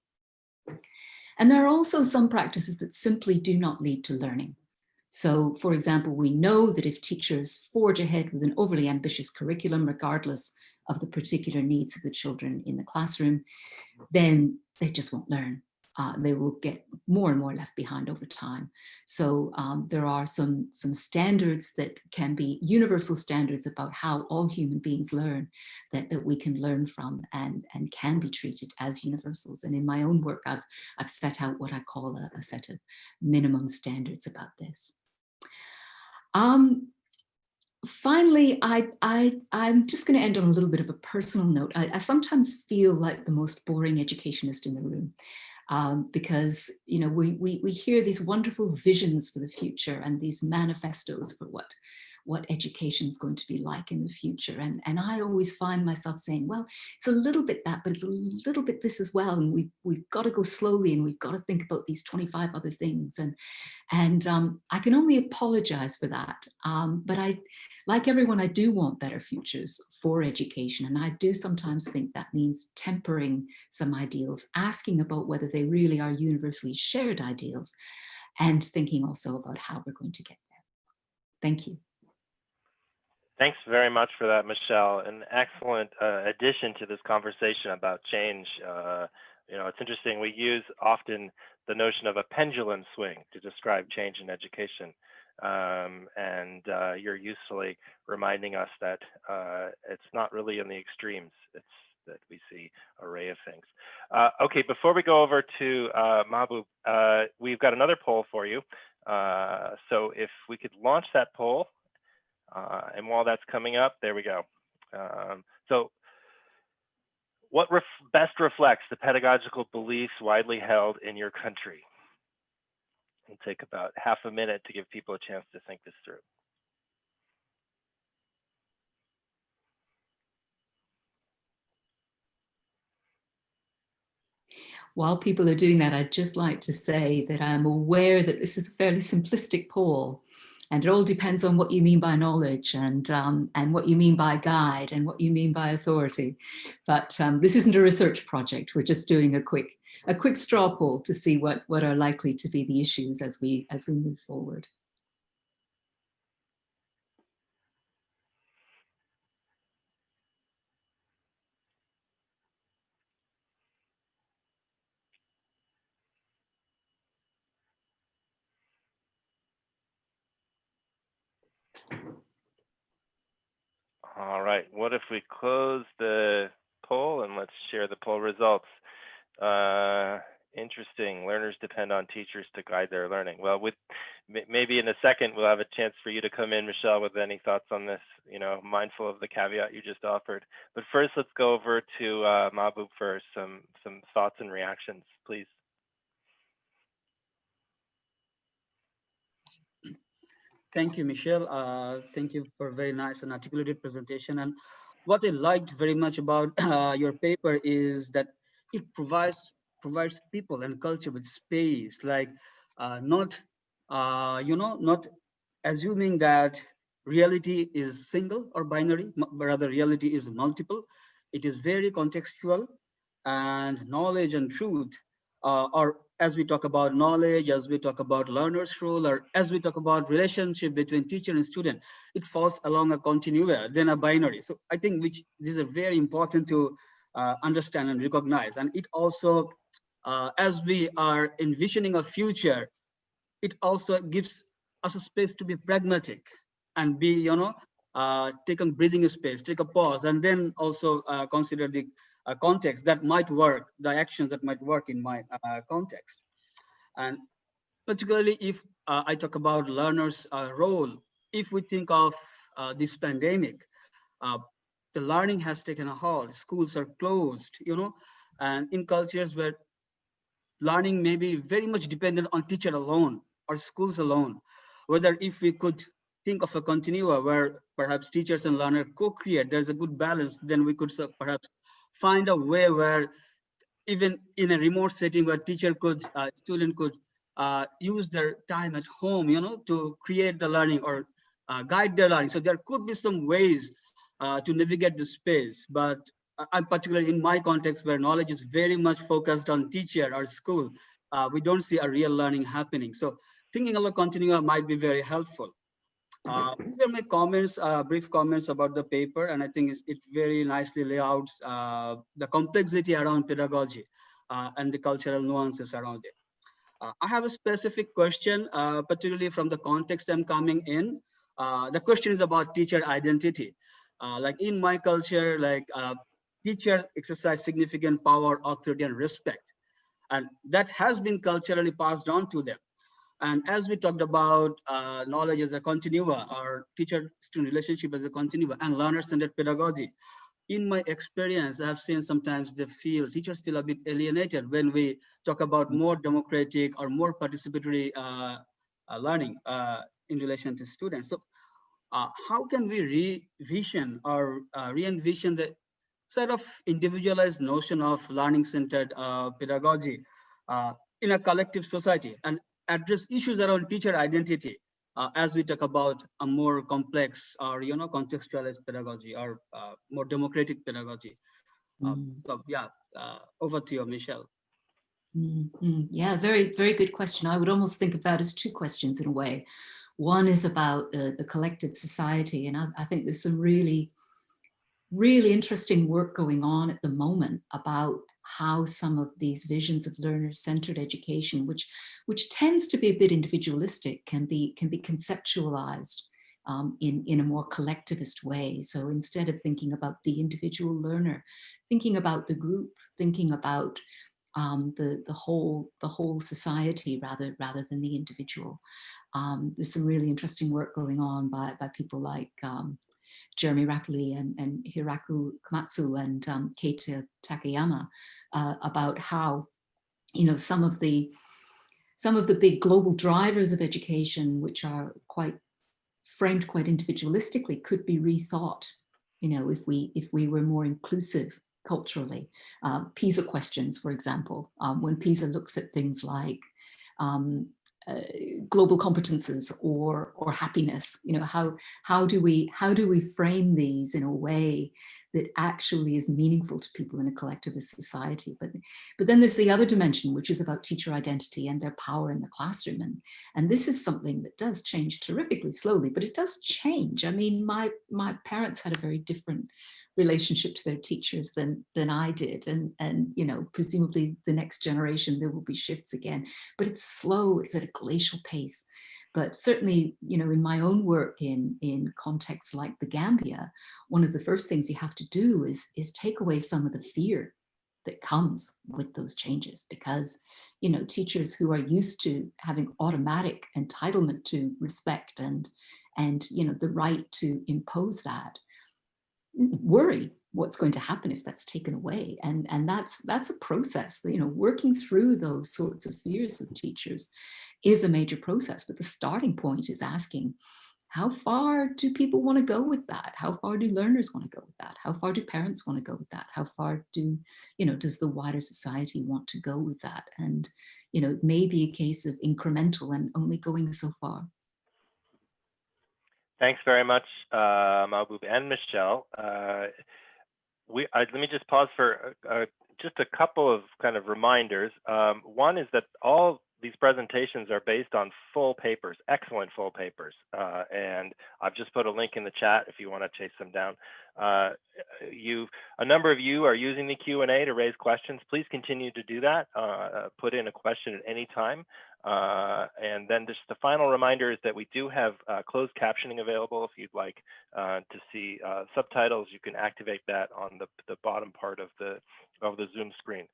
And there are also some practices that simply do not lead to learning. So, for example, we know that if teachers forge ahead with an overly ambitious curriculum, regardless of the particular needs of the children in the classroom, then they just won't learn. They will get more and more left behind over time. So there are some standards that can be universal standards about how all human beings learn that we can learn from and can be treated as universals. And in my own work, I've set out what I call a set of minimum standards about this. Finally, I'm just going to end on a little bit of a personal note. I sometimes feel like the most boring educationist in the room. Because we hear these wonderful visions for the future and these manifestos for what education is going to be like in the future, and I always find myself saying, well, it's a little bit that, but it's a little bit this as well, and we've got to go slowly, and we've got to think about these 25 other things, and I can only apologize for that, but like everyone, I do want better futures for education, and I do sometimes think that means tempering some ideals, asking about whether they really are universally shared ideals, and thinking also about how we're going to get there. Thank you. Thanks very much for that, Michelle. An excellent addition to this conversation about change. It's interesting, we use often the notion of a pendulum swing to describe change in education. And you're usefully reminding us that it's not really in the extremes, it's that we see an array of things. Okay, before we go over to Mahboob, we've got another poll for you. So if we could launch that poll, and while that's coming up, there we go. So what best reflects the pedagogical beliefs widely held in your country? It'll take about half a minute to give people a chance to think this through. While people are doing that, I'd just like to say that I'm aware that this is a fairly simplistic poll. And it all depends on what you mean by knowledge and what you mean by guide and what you mean by authority. But this isn't a research project. We're just doing a quick straw poll to see what are likely to be the issues as we move forward. All right, what if we close the poll and let's share the poll results. Interesting, learners depend on teachers to guide their learning. Well, with maybe in a second, we'll have a chance for you to come in, Michelle, with any thoughts on this, you know, mindful of the caveat you just offered. But first, let's go over to Mahboob for some thoughts and reactions, please. Thank you, Michelle. Thank you for a very nice and articulated presentation. And what I liked very much about your paper is that it provides people and culture with space, like not assuming that reality is single or binary, but rather reality is multiple. It is very contextual, and knowledge and truth are, as we talk about knowledge, as we talk about learner's role, or as we talk about relationship between teacher and student, it falls along a continuum than a binary. So I think these are very important to understand and recognize. And it also, as we are envisioning a future, it also gives us a space to be pragmatic and be, take a breathing space, take a pause, and then also consider the context that might work, the actions that might work in my context. And particularly if I talk about learners' role, if we think of this pandemic, the learning has taken a halt, schools are closed, and in cultures where learning may be very much dependent on teacher alone or schools alone, whether if we could think of a continuum where perhaps teachers and learner co-create, there's a good balance, then we could perhaps find a way where even in a remote setting where teacher could, student could use their time at home, to create the learning or guide their learning. So there could be some ways to navigate the space, but I'm particularly in my context where knowledge is very much focused on teacher or school. We don't see a real learning happening. So thinking of a continuum might be very helpful. These are my comments, brief comments about the paper, and I think it very nicely layouts the complexity around pedagogy and the cultural nuances around it. I have a specific question, particularly from the context I'm coming in. The question is about teacher identity. Like in my culture, teachers exercise significant power, authority, and respect, and that has been culturally passed on to them. And as we talked about knowledge as a continuum, or teacher-student relationship as a continuum, and learner-centered pedagogy, in my experience, I have seen sometimes teachers feel a bit alienated when we talk about more democratic or more participatory learning in relation to students. So how can we re-envision the sort of individualized notion of learning-centered pedagogy in a collective society, and address issues around teacher identity as we talk about a more complex or contextualized pedagogy or more democratic pedagogy. So yeah, over to you, Michelle. Yeah, very, very good question. I would almost think of that as two questions in a way. One is about the collective society, and I think there's some really, really interesting work going on at the moment about how some of these visions of learner-centered education, which tends to be a bit individualistic, can be conceptualized in a more collectivist way. So instead of thinking about the individual learner, thinking about the group, thinking about the whole society rather than the individual. There's some really interesting work going on by people like Jeremy Rappley and Hiraku Komatsu and Keita Takayama about how, some of the big global drivers of education, which are framed quite individualistically, could be rethought. If we were more inclusive culturally. PISA questions, for example, when PISA looks at things like global competences or happiness. You know, how do we frame these in a way that actually is meaningful to people in a collectivist society? But then there's the other dimension, which is about teacher identity and their power in the classroom. And this is something that does change terrifically slowly, but it does change. I mean, my parents had a very different relationship to their teachers than I did. And you know, presumably the next generation, there will be shifts again, but it's slow, it's at a glacial pace. But certainly, you know, in my own work in contexts like the Gambia, one of the first things you have to do is take away some of the fear that comes with those changes, because, you know, teachers who are used to having automatic entitlement to respect and you know, the right to impose that, worry what's going to happen if that's taken away. And that's a process. You know, working through those sorts of fears with teachers is a major process, but the starting point is asking, how far do people want to go with that? How far do learners want to go with that? How far do parents want to go with that? How far do, you know, does the wider society want to go with that? And, you know, it may be a case of incremental and only going so far. Thanks very much, Mahboob and Michelle. Let me just pause for just a couple of kind of reminders. One is that all these presentations are based on full papers, excellent full papers. And I've just put a link in the chat if you want to chase them down. A number of you are using the Q&A to raise questions. Please continue to do that. Put in a question at any time. And then just the final reminder is that we do have closed captioning available. If you'd like to see subtitles, you can activate that on the bottom part of the Zoom screen.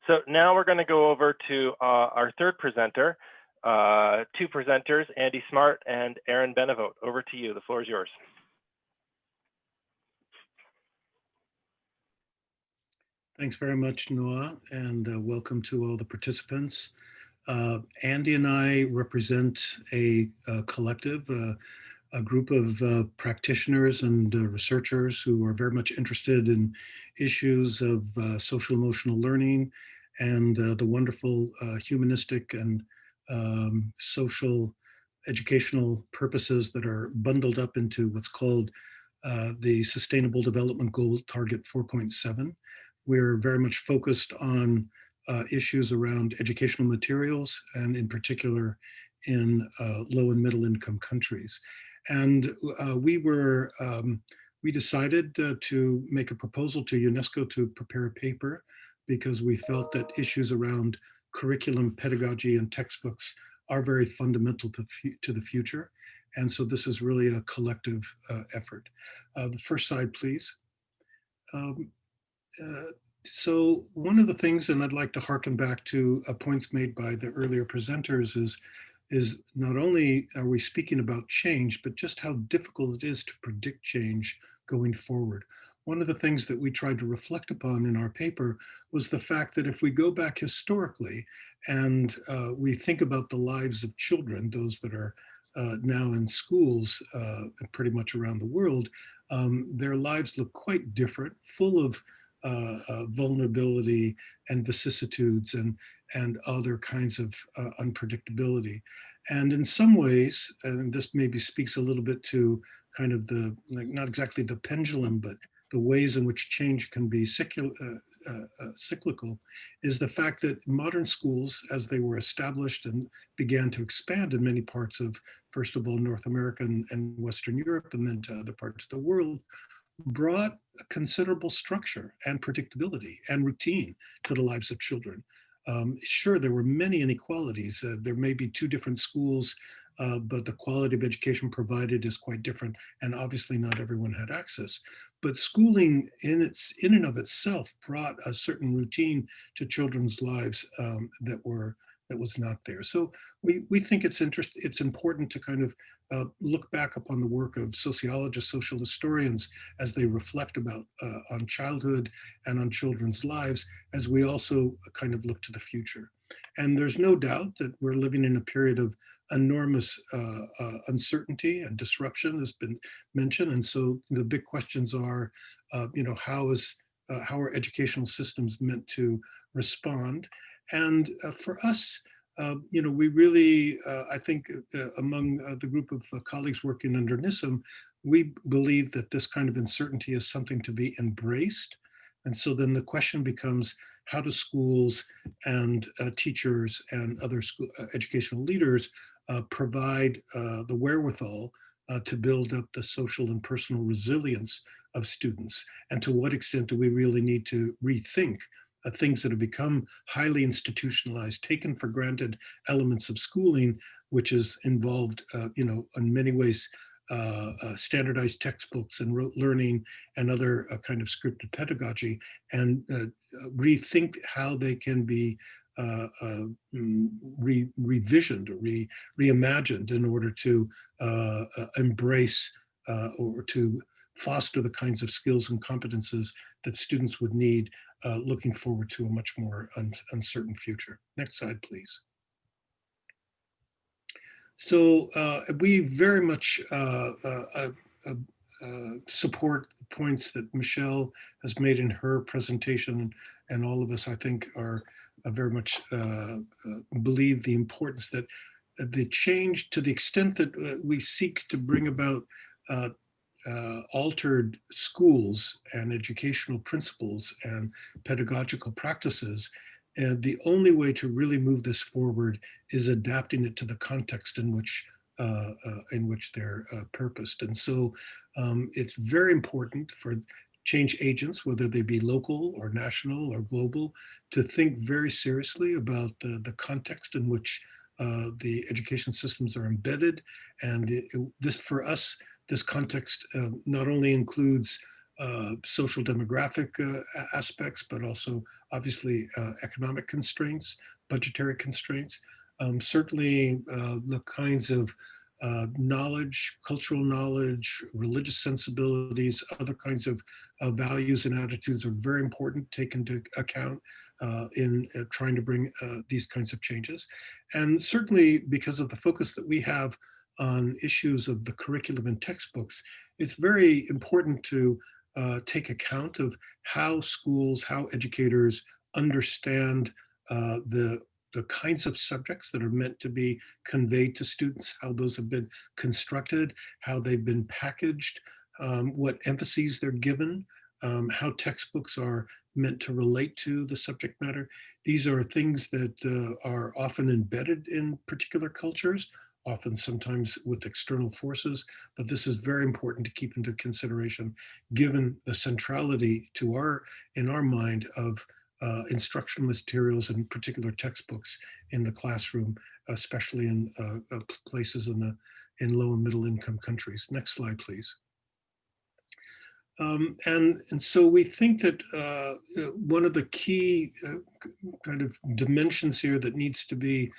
So now we're going to go over to our third presenter, two presenters, Andy Smart and Aaron Benavot. Over to you. The floor is yours. Thanks very much, Noah, and welcome to all the participants. Andy and I represent a collective, a group of practitioners and researchers who are very much interested in issues of social emotional learning and the wonderful humanistic and social educational purposes that are bundled up into what's called the Sustainable Development Goal Target 4.7. We're very much focused on issues around educational materials, and in particular in low and middle income countries. And we decided to make a proposal to UNESCO to prepare a paper because we felt that issues around curriculum, pedagogy, and textbooks are very fundamental to the future. And so this is really a collective effort. The first slide, please. So one of the things, and I'd like to harken back to points made by the earlier presenters, is not only are we speaking about change, but just how difficult it is to predict change going forward. One of the things that we tried to reflect upon in our paper was the fact that if we go back historically and we think about the lives of children, those that are now in schools pretty much around the world, their lives look quite different, full of vulnerability and vicissitudes and other kinds of unpredictability. And in some ways, and this maybe speaks a little bit to kind of the, like, not exactly the pendulum, but the ways in which change can be cyclical, is the fact that modern schools, as they were established and began to expand in many parts of, first of all, North America and Western Europe, and then to other parts of the world, brought a considerable structure and predictability and routine to the lives of children. Sure, there were many inequalities. There may be two different schools, but the quality of education provided is quite different, and obviously not everyone had access. But schooling in and of itself brought a certain routine to children's lives that was not there. So we think it's important to kind of look back upon the work of sociologists, social historians, as they reflect about on childhood and on children's lives, as we also kind of look to the future. And there's no doubt that we're living in a period of enormous uncertainty and disruption has been mentioned. And so the big questions are, how are educational systems meant to respond? And for us, we really, I think among the group of colleagues working under NISSEM, we believe that this kind of uncertainty is something to be embraced. And so then the question becomes, how do schools and teachers and other school educational leaders provide the wherewithal to build up the social and personal resilience of students? And to what extent do we really need to rethink things that have become highly institutionalized, taken for granted elements of schooling, which is involved, in many ways, standardized textbooks and rote learning and other kind of scripted pedagogy, and rethink how they can be revisioned or reimagined in order to embrace or to foster the kinds of skills and competences that students would need looking forward to a much more uncertain future. Next slide, please. So we very much support the points that Michelle has made in her presentation, and all of us, I think, are very much believe the importance that the change, to the extent that we seek to bring about altered schools and educational principles and pedagogical practices, and the only way to really move this forward is adapting it to the context in which they're purposed. And so it's very important for change agents, whether they be local or national or global, to think very seriously about the context in which the education systems are embedded. And this, for us, this context not only includes social demographic aspects, but also obviously economic constraints, budgetary constraints. Certainly the kinds of knowledge, cultural knowledge, religious sensibilities, other kinds of values and attitudes are very important to take into account in trying to bring these kinds of changes. And certainly because of the focus that we have on issues of the curriculum and textbooks, it's very important to take account of how schools, how educators understand the kinds of subjects that are meant to be conveyed to students, how those have been constructed, how they've been packaged, what emphases they're given, how textbooks are meant to relate to the subject matter. These are things that are often embedded in particular cultures, often sometimes with external forces, but this is very important to keep into consideration given the centrality to in our mind of instructional materials and particular textbooks in the classroom, especially in places in low and middle income countries. Next slide, please. And so we think that one of the key kind of dimensions here that needs to be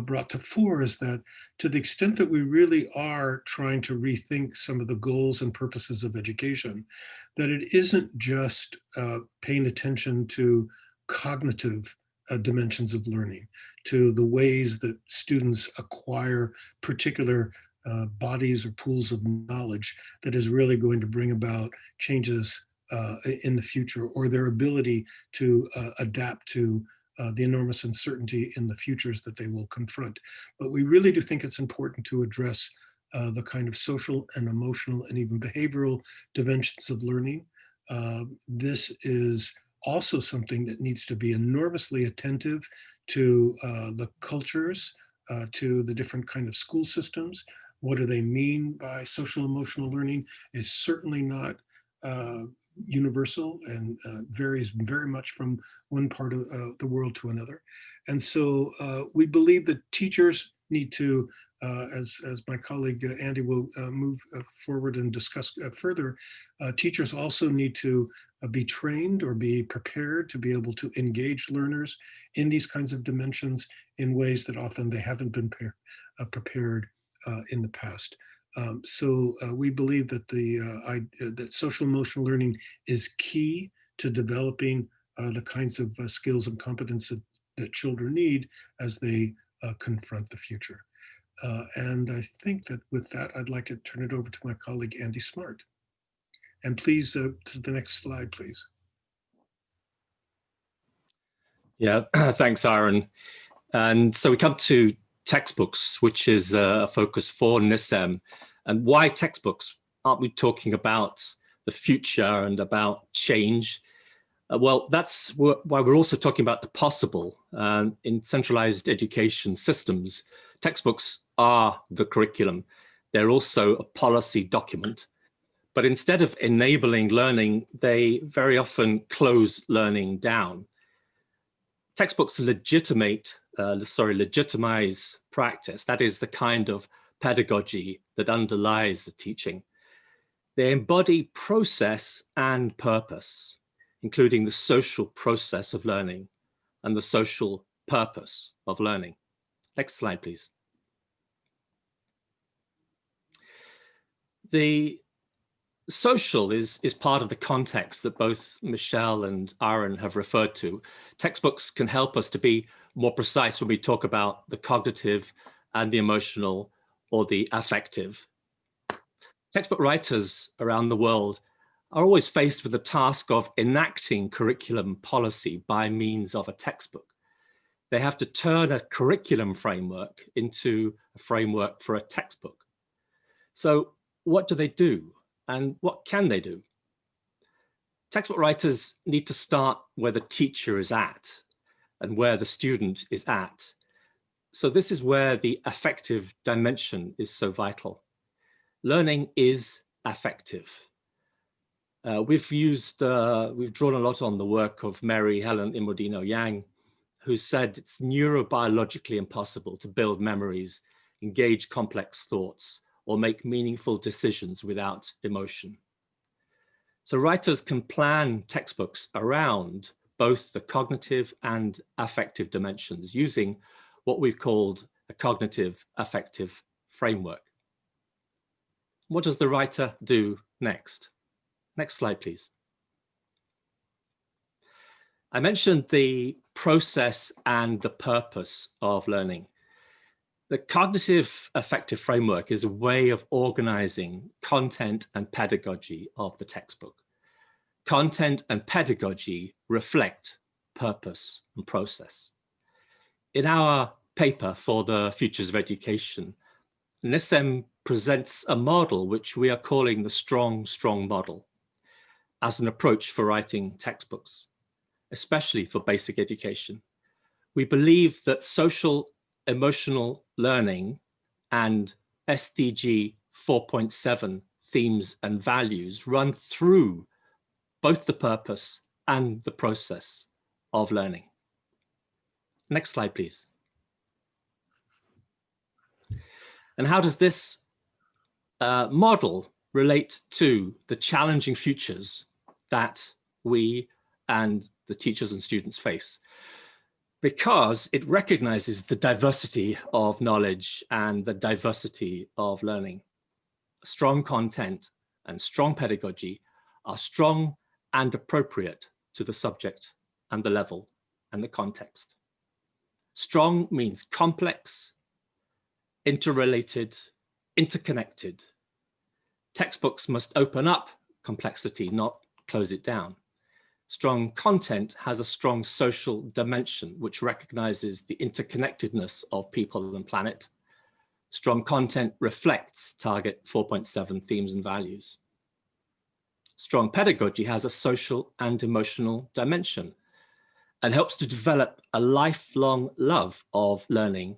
brought to fore is that to the extent that we really are trying to rethink some of the goals and purposes of education, that it isn't just paying attention to cognitive dimensions of learning, to the ways that students acquire particular bodies or pools of knowledge that is really going to bring about changes in the future, or their ability to adapt to the enormous uncertainty in the futures that they will confront. But we really do think it's important to address the kind of social and emotional and even behavioral dimensions of learning. This is also something that needs to be enormously attentive to the cultures, to the different kind of school systems. What do they mean by social emotional learning is certainly not universal and varies very much from one part of the world to another. And so we believe that teachers need to, as my colleague Andy will move forward and discuss further, teachers also need to be trained or be prepared to be able to engage learners in these kinds of dimensions in ways that often they haven't been prepared in the past. So we believe that that social emotional learning is key to developing the kinds of skills and competence that children need as they confront the future. And I think that with that, I'd like to turn it over to my colleague, Andy Smart. And please, to the next slide, please. Yeah, thanks, Aaron. And so we come to textbooks, which is a focus for NISSEM. And why textbooks? Aren't we talking about the future and about change? Well, that's why we're also talking about the possible. In centralized education systems, textbooks are the curriculum. They're also a policy document. But instead of enabling learning, they very often close learning down. Textbooks legitimize practice. That is the kind of pedagogy that underlies the teaching. They embody process and purpose, including the social process of learning and the social purpose of learning. Next slide, please. The social is part of the context that both Michelle and Aaron have referred to. Textbooks can help us to be more precise when we talk about the cognitive and the emotional or the affective. Textbook writers around the world are always faced with the task of enacting curriculum policy by means of a textbook. They have to turn a curriculum framework into a framework for a textbook. So what do they do? And what can they do? Textbook writers need to start where the teacher is at and where the student is at. So this is where the affective dimension is so vital. Learning is affective. We've drawn a lot on the work of Mary Helen Imodino Yang, who said it's neurobiologically impossible to build memories, engage complex thoughts, or make meaningful decisions without emotion. So writers can plan textbooks around both the cognitive and affective dimensions using what we've called a cognitive affective framework. What does the writer do next? Next slide, please. I mentioned the process and the purpose of learning. The cognitive affective framework is a way of organizing content and pedagogy of the textbook. Content and pedagogy reflect purpose and process. In our paper for the Futures of Education, NISSEM presents a model which we are calling the strong model as an approach for writing textbooks, especially for basic education. We believe that social emotional learning and SDG 4.7 themes and values run through both the purpose and the process of learning. Next slide, please. And how does this model relate to the challenging futures that we and the teachers and students face? Because it recognizes the diversity of knowledge and the diversity of learning. Strong content and strong pedagogy are strong and appropriate to the subject and the level and the context. Strong means complex, interrelated, interconnected. Textbooks must open up complexity, not close it down. Strong content has a strong social dimension, which recognizes the interconnectedness of people and planet. Strong content reflects Target 4.7 themes and values. Strong pedagogy has a social and emotional dimension and helps to develop a lifelong love of learning.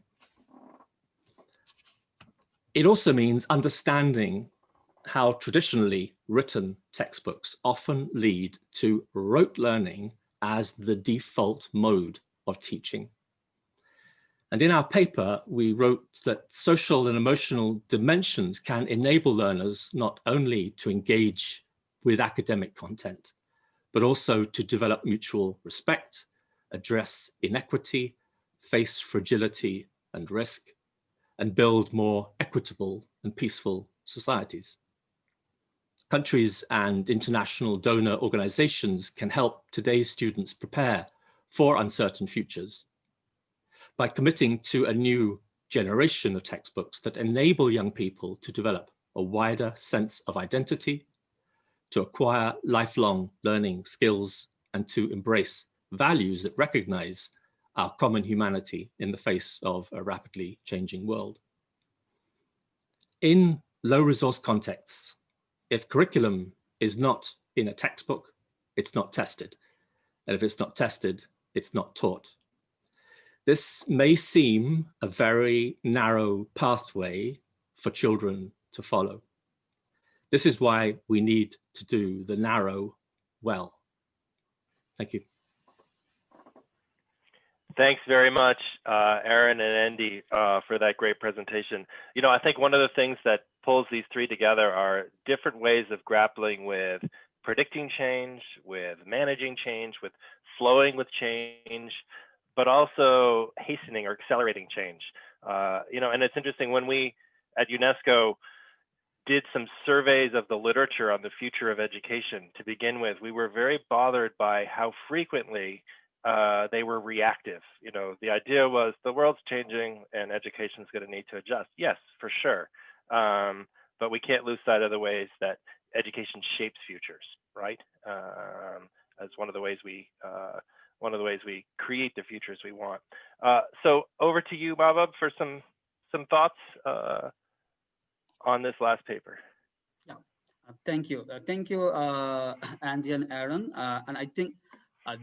It also means understanding how traditionally written textbooks often lead to rote learning as the default mode of teaching. And in our paper, we wrote that social and emotional dimensions can enable learners not only to engage with academic content, but also to develop mutual respect, address inequity, face fragility and risk, and build more equitable and peaceful societies. Countries and international donor organizations can help today's students prepare for uncertain futures by committing to a new generation of textbooks that enable young people to develop a wider sense of identity, to acquire lifelong learning skills, and to embrace values that recognize our common humanity in the face of a rapidly changing world. In low resource contexts, if curriculum is not in a textbook, it's not tested. And if it's not tested, it's not taught. This may seem a very narrow pathway for children to follow. This is why we need to do the narrow well. Thank you. Thanks very much, Aaron and Andy, for that great presentation. You know, I think one of the things that pulls these three together are different ways of grappling with predicting change, with managing change, with flowing with change, but also hastening or accelerating change. You know, and it's interesting, when we at UNESCO did some surveys of the literature on the future of education to begin with, we were very bothered by how frequently they were reactive. You know, the idea was the world's changing and education is going to need to adjust. Yes, for sure. But we can't lose sight of the ways that education shapes futures, right? As one of the ways we create the futures we want. So over to you, Mahboob, for some thoughts on this last paper. Yeah, thank you. Thank you, Andy and Aaron. And I think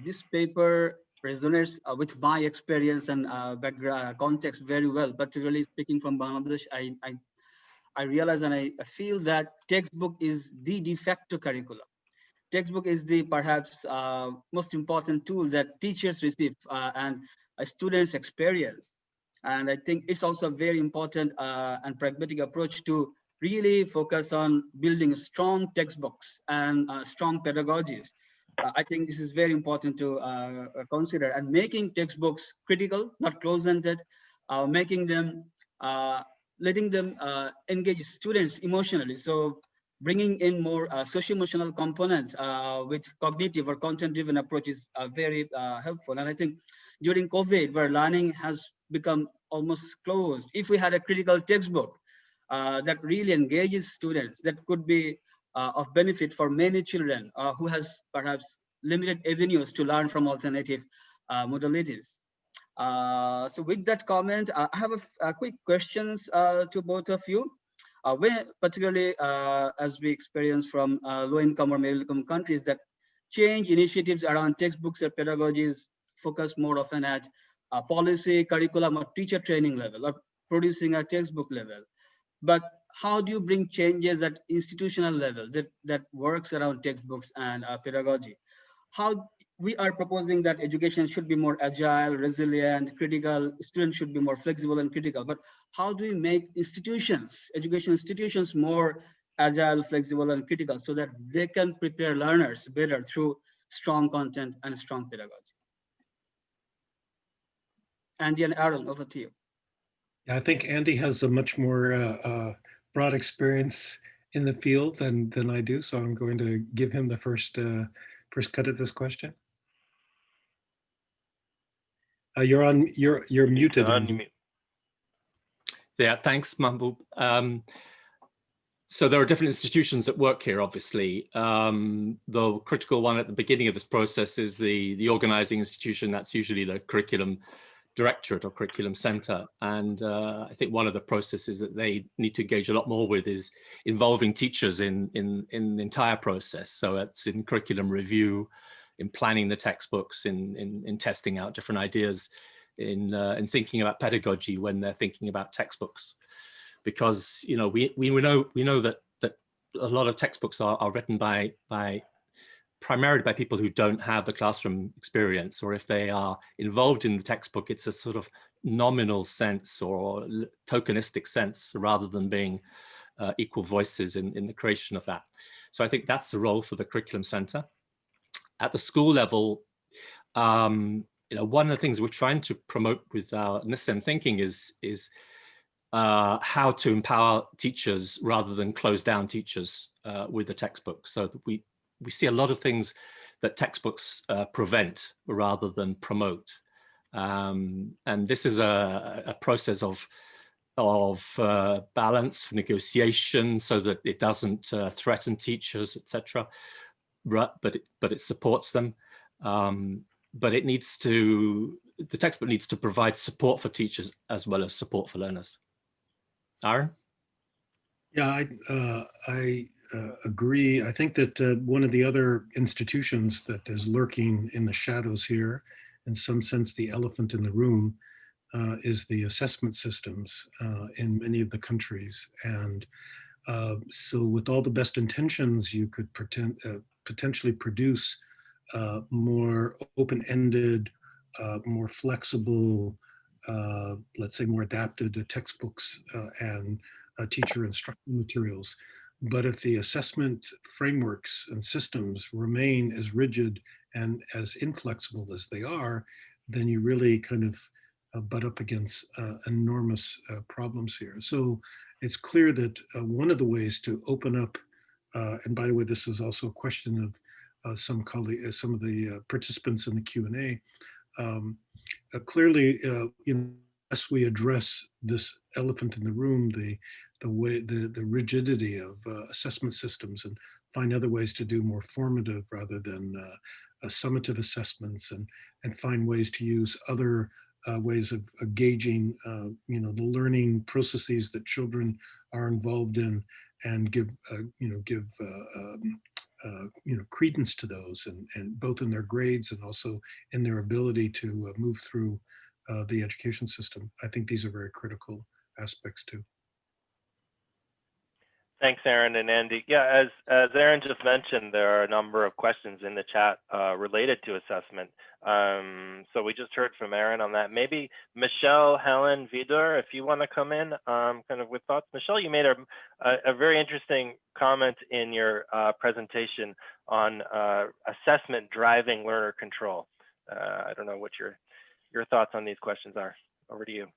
this paper resonates with my experience and background context very well, particularly speaking from Bangladesh. I realize and I feel that textbook is the de facto curriculum. Textbook is the perhaps most important tool that teachers receive and students experience. And I think it's also a very important and pragmatic approach to really focus on building strong textbooks and strong pedagogies. I think this is very important to consider, and making textbooks critical, not close-ended, making them, letting them engage students emotionally. So bringing in more socio-emotional components with cognitive or content-driven approach is very helpful. And I think during COVID, where learning has become almost closed, if we had a critical textbook that really engages students, that could be of benefit for many children who has perhaps limited avenues to learn from alternative modalities. So with that comment, I have a quick questions to both of you. Particularly as we experience from low-income or middle-income countries, that change initiatives around textbooks and pedagogies focus more often at policy, curriculum, or teacher training level, or producing a textbook level. But how do you bring changes at institutional level that works around textbooks and pedagogy? How we are proposing that education should be more agile, resilient, critical, students should be more flexible and critical, but how do we make institutions, education institutions, more agile, flexible, and critical so that they can prepare learners better through strong content and strong pedagogy? Andy and Aaron, over to you. Yeah, I think Andy has a much more broad experience in the field than I do, so I'm going to give him the first cut at this question. You're muted. Yeah, thanks, Mahboob. So there are different institutions that work here, obviously. The critical one at the beginning of this process is the organizing institution. That's usually the curriculum directorate or curriculum center. And I think one of the processes that they need to engage a lot more with is involving teachers in the entire process. So it's in curriculum review, in planning the textbooks, in testing out different ideas, in thinking about pedagogy when they're thinking about textbooks. Because, you know, we know that a lot of textbooks are written primarily by people who don't have the classroom experience, or if they are involved in the textbook, it's a sort of nominal sense or tokenistic sense rather than being equal voices in the creation of that. So I think that's the role for the curriculum center. At the school level, you know, one of the things we're trying to promote with our NISSEM thinking is how to empower teachers rather than close down teachers with the textbook. So that we see a lot of things that textbooks prevent rather than promote. And this is a process of balance, negotiation, so that it doesn't threaten teachers, etc. But it supports them. But it needs to the textbook needs to provide support for teachers as well as support for learners. Aaron? Yeah, I agree. I think that one of the other institutions that is lurking in the shadows here, in some sense the elephant in the room, is the assessment systems in many of the countries. And so with all the best intentions, you could potentially produce more open-ended, more flexible, let's say more adapted textbooks and teacher instructional materials. But if the assessment frameworks and systems remain as rigid and as inflexible as they are, then you really kind of butt up against enormous problems here. So it's clear that one of the ways to open up, and by the way, this is also a question of some of the participants in the Q&A. Clearly, unless we address this elephant in the room, the rigidity of assessment systems, and find other ways to do more formative rather than summative assessments, and find ways to use other ways of gauging, the learning processes that children are involved in, and give credence to those, and both in their grades and also in their ability to move through the education system. I think these are very critical aspects too. Thanks, Aaron and Andy. Yeah, as Aaron just mentioned, there are a number of questions in the chat related to assessment. So we just heard from Aaron on that. Maybe Michelle, Helen, Vidor, if you want to come in kind of with thoughts. Michelle, you made a very interesting comment in your presentation on assessment driving learner control. I don't know what your thoughts on these questions are. Over to you.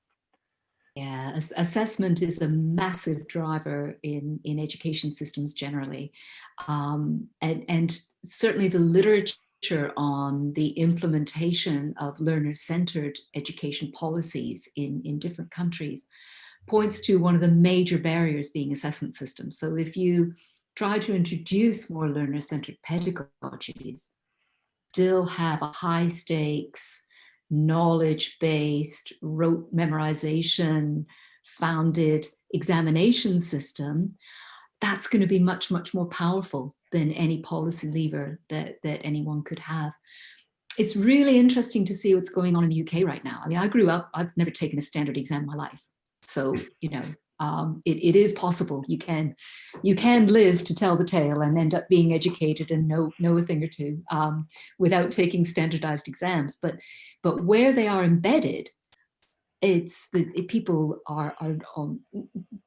Yeah, assessment is a massive driver in education systems generally. And certainly the literature on the implementation of learner-centered education policies in different countries points to one of the major barriers being assessment systems. So if you try to introduce more learner-centered pedagogies, still have a high stakes, knowledge-based, rote memorization founded examination system, that's going to be much, much more powerful than any policy lever that anyone could have. It's really interesting to see what's going on in the UK right now. I mean, I grew up, I've never taken a standard exam in my life. So, it is possible. You can live to tell the tale and end up being educated and know a thing or two without taking standardized exams. But where they are embedded, people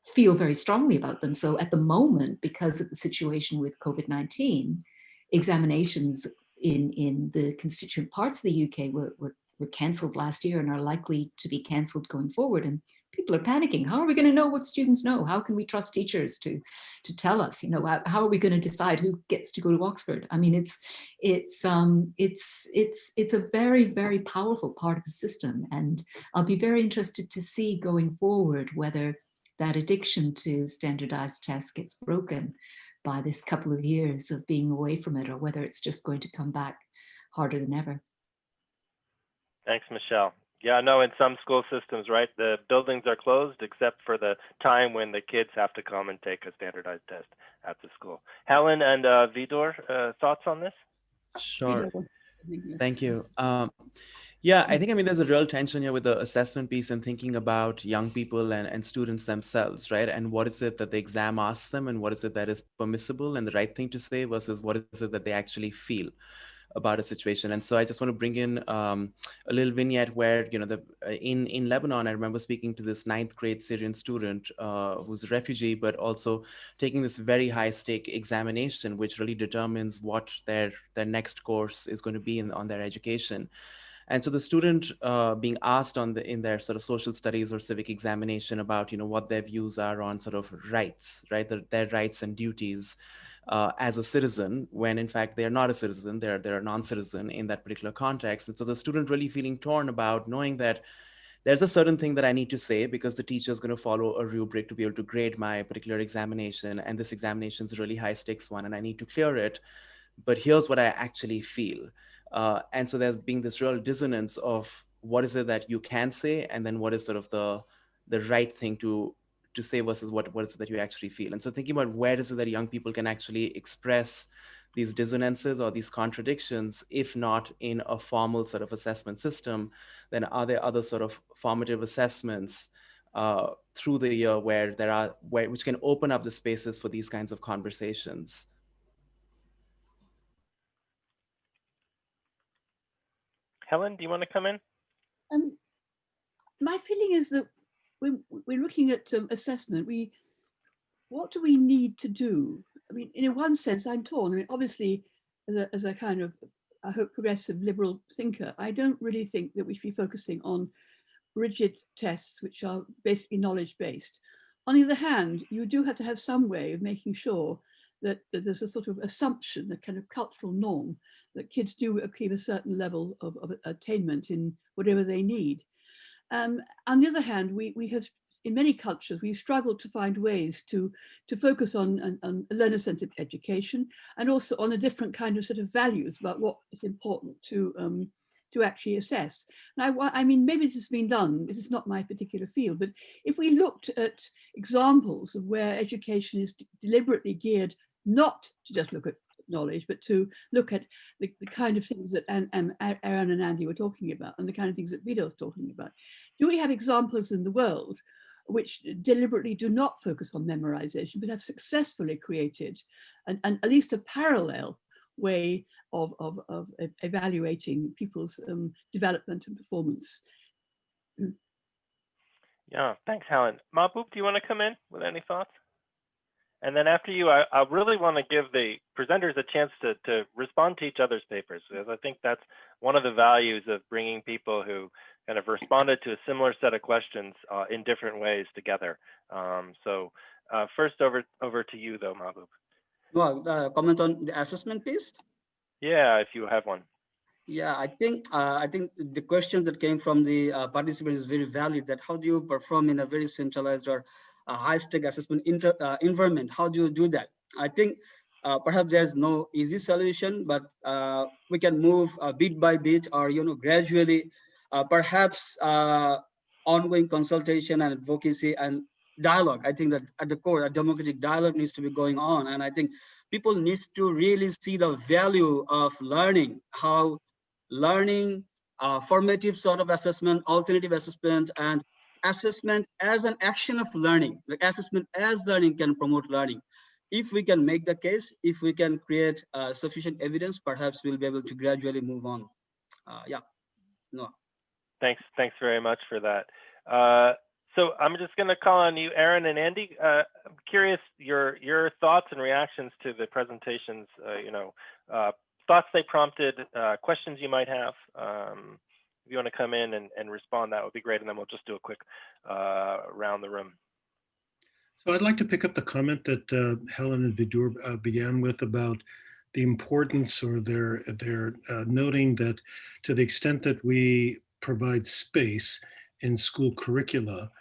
feel very strongly about them. So at the moment, because of the situation with COVID-19, examinations in the constituent parts of the UK were cancelled last year and are likely to be cancelled going forward. And people are panicking. How are we going to know what students know? How can we trust teachers to tell us? How are we going to decide who gets to go to Oxford? I mean, it's a very, very powerful part of the system, and I'll be very interested to see going forward whether that addiction to standardized tests gets broken by this couple of years of being away from it, or whether it's just going to come back harder than ever. Thanks, Michelle. Yeah, no, in some school systems, right, the buildings are closed except for the time when the kids have to come and take a standardized test at the school. Helen and Vidor, thoughts on this? Sure. Thank you. Yeah, I think, there's a real tension here with the assessment piece and thinking about young people and students themselves, right? And what is it that the exam asks them, and what is it that is permissible and the right thing to say versus what is it that they actually feel about a situation. And so I just want to bring in a little vignette where, in Lebanon, I remember speaking to this 9th grade Syrian student who's a refugee, but also taking this very high stake examination, which really determines what their next course is going to be on their education. And so the student being asked in their sort of social studies or civic examination about, what their views are on sort of rights, right? Their rights and duties as a citizen, when in fact they are not a citizen, they're a non-citizen in that particular context. And so the student really feeling torn about knowing that there's a certain thing that I need to say because the teacher is going to follow a rubric to be able to grade my particular examination. And this examination is a really high stakes one and I need to clear it. But here's what I actually feel. And so there's being this real dissonance of what is it that you can say, and then what is sort of the right thing to say versus what is it that you actually feel. And so thinking about where is it that young people can actually express these dissonances or these contradictions, if not in a formal sort of assessment system, then are there other sort of formative assessments through the year which can open up the spaces for these kinds of conversations? Helen, do you want to come in? My feeling is that we're looking at assessment. What do we need to do? I mean, in one sense, I'm torn. I mean, obviously, as a kind of, I hope, progressive liberal thinker, I don't really think that we should be focusing on rigid tests, which are basically knowledge-based. On the other hand, you do have to have some way of making sure that there's a sort of assumption, a kind of cultural norm, that kids do achieve a certain level of attainment in whatever they need. On the other hand, we have, in many cultures, we've struggled to find ways to focus on learner-centered education, and also on a different kind of sort of values about what is important to actually assess. Now, I mean, maybe this has been done, this is not my particular field, but if we looked at examples of where education is deliberately geared not to just look at knowledge, but to look at the kind of things that Aaron and Andy were talking about, and the kind of things that Vito was talking about. Do we have examples in the world which deliberately do not focus on memorization, but have successfully created at least a parallel way of evaluating people's development and performance? Yeah, thanks, Helen. Mahboob, do you want to come in with any thoughts? And then after you, I really want to give the presenters a chance to respond to each other's papers, because I think that's one of the values of bringing people who kind of responded to a similar set of questions in different ways together. So first over to you though, Mahboob. Well, comment on the assessment piece? Yeah, if you have one. Yeah, I think the questions that came from the participants is very valid. That how do you perform in a very centralized or high-stake assessment environment? How do you do that? I think perhaps there's no easy solution, but we can move bit by bit, or gradually. Perhaps ongoing consultation and advocacy and dialogue. I think that at the core, a democratic dialogue needs to be going on, and I think people need to really see the value of learning, how learning, formative sort of assessment, alternative assessment, and assessment as an action of learning. Like assessment as learning can promote learning. If we can make the case, if we can create sufficient evidence, perhaps we'll be able to gradually move on. Yeah, no. Thanks very much for that. So I'm just going to call on you, Aaron and Andy. I'm curious your thoughts and reactions to the presentations. Thoughts they prompted, questions you might have. If you want to come in and respond, that would be great. And then we'll just do a quick around the room. So I'd like to pick up the comment that Helen and Vidur began with about the importance, or their noting that to the extent that we provide space in school curricula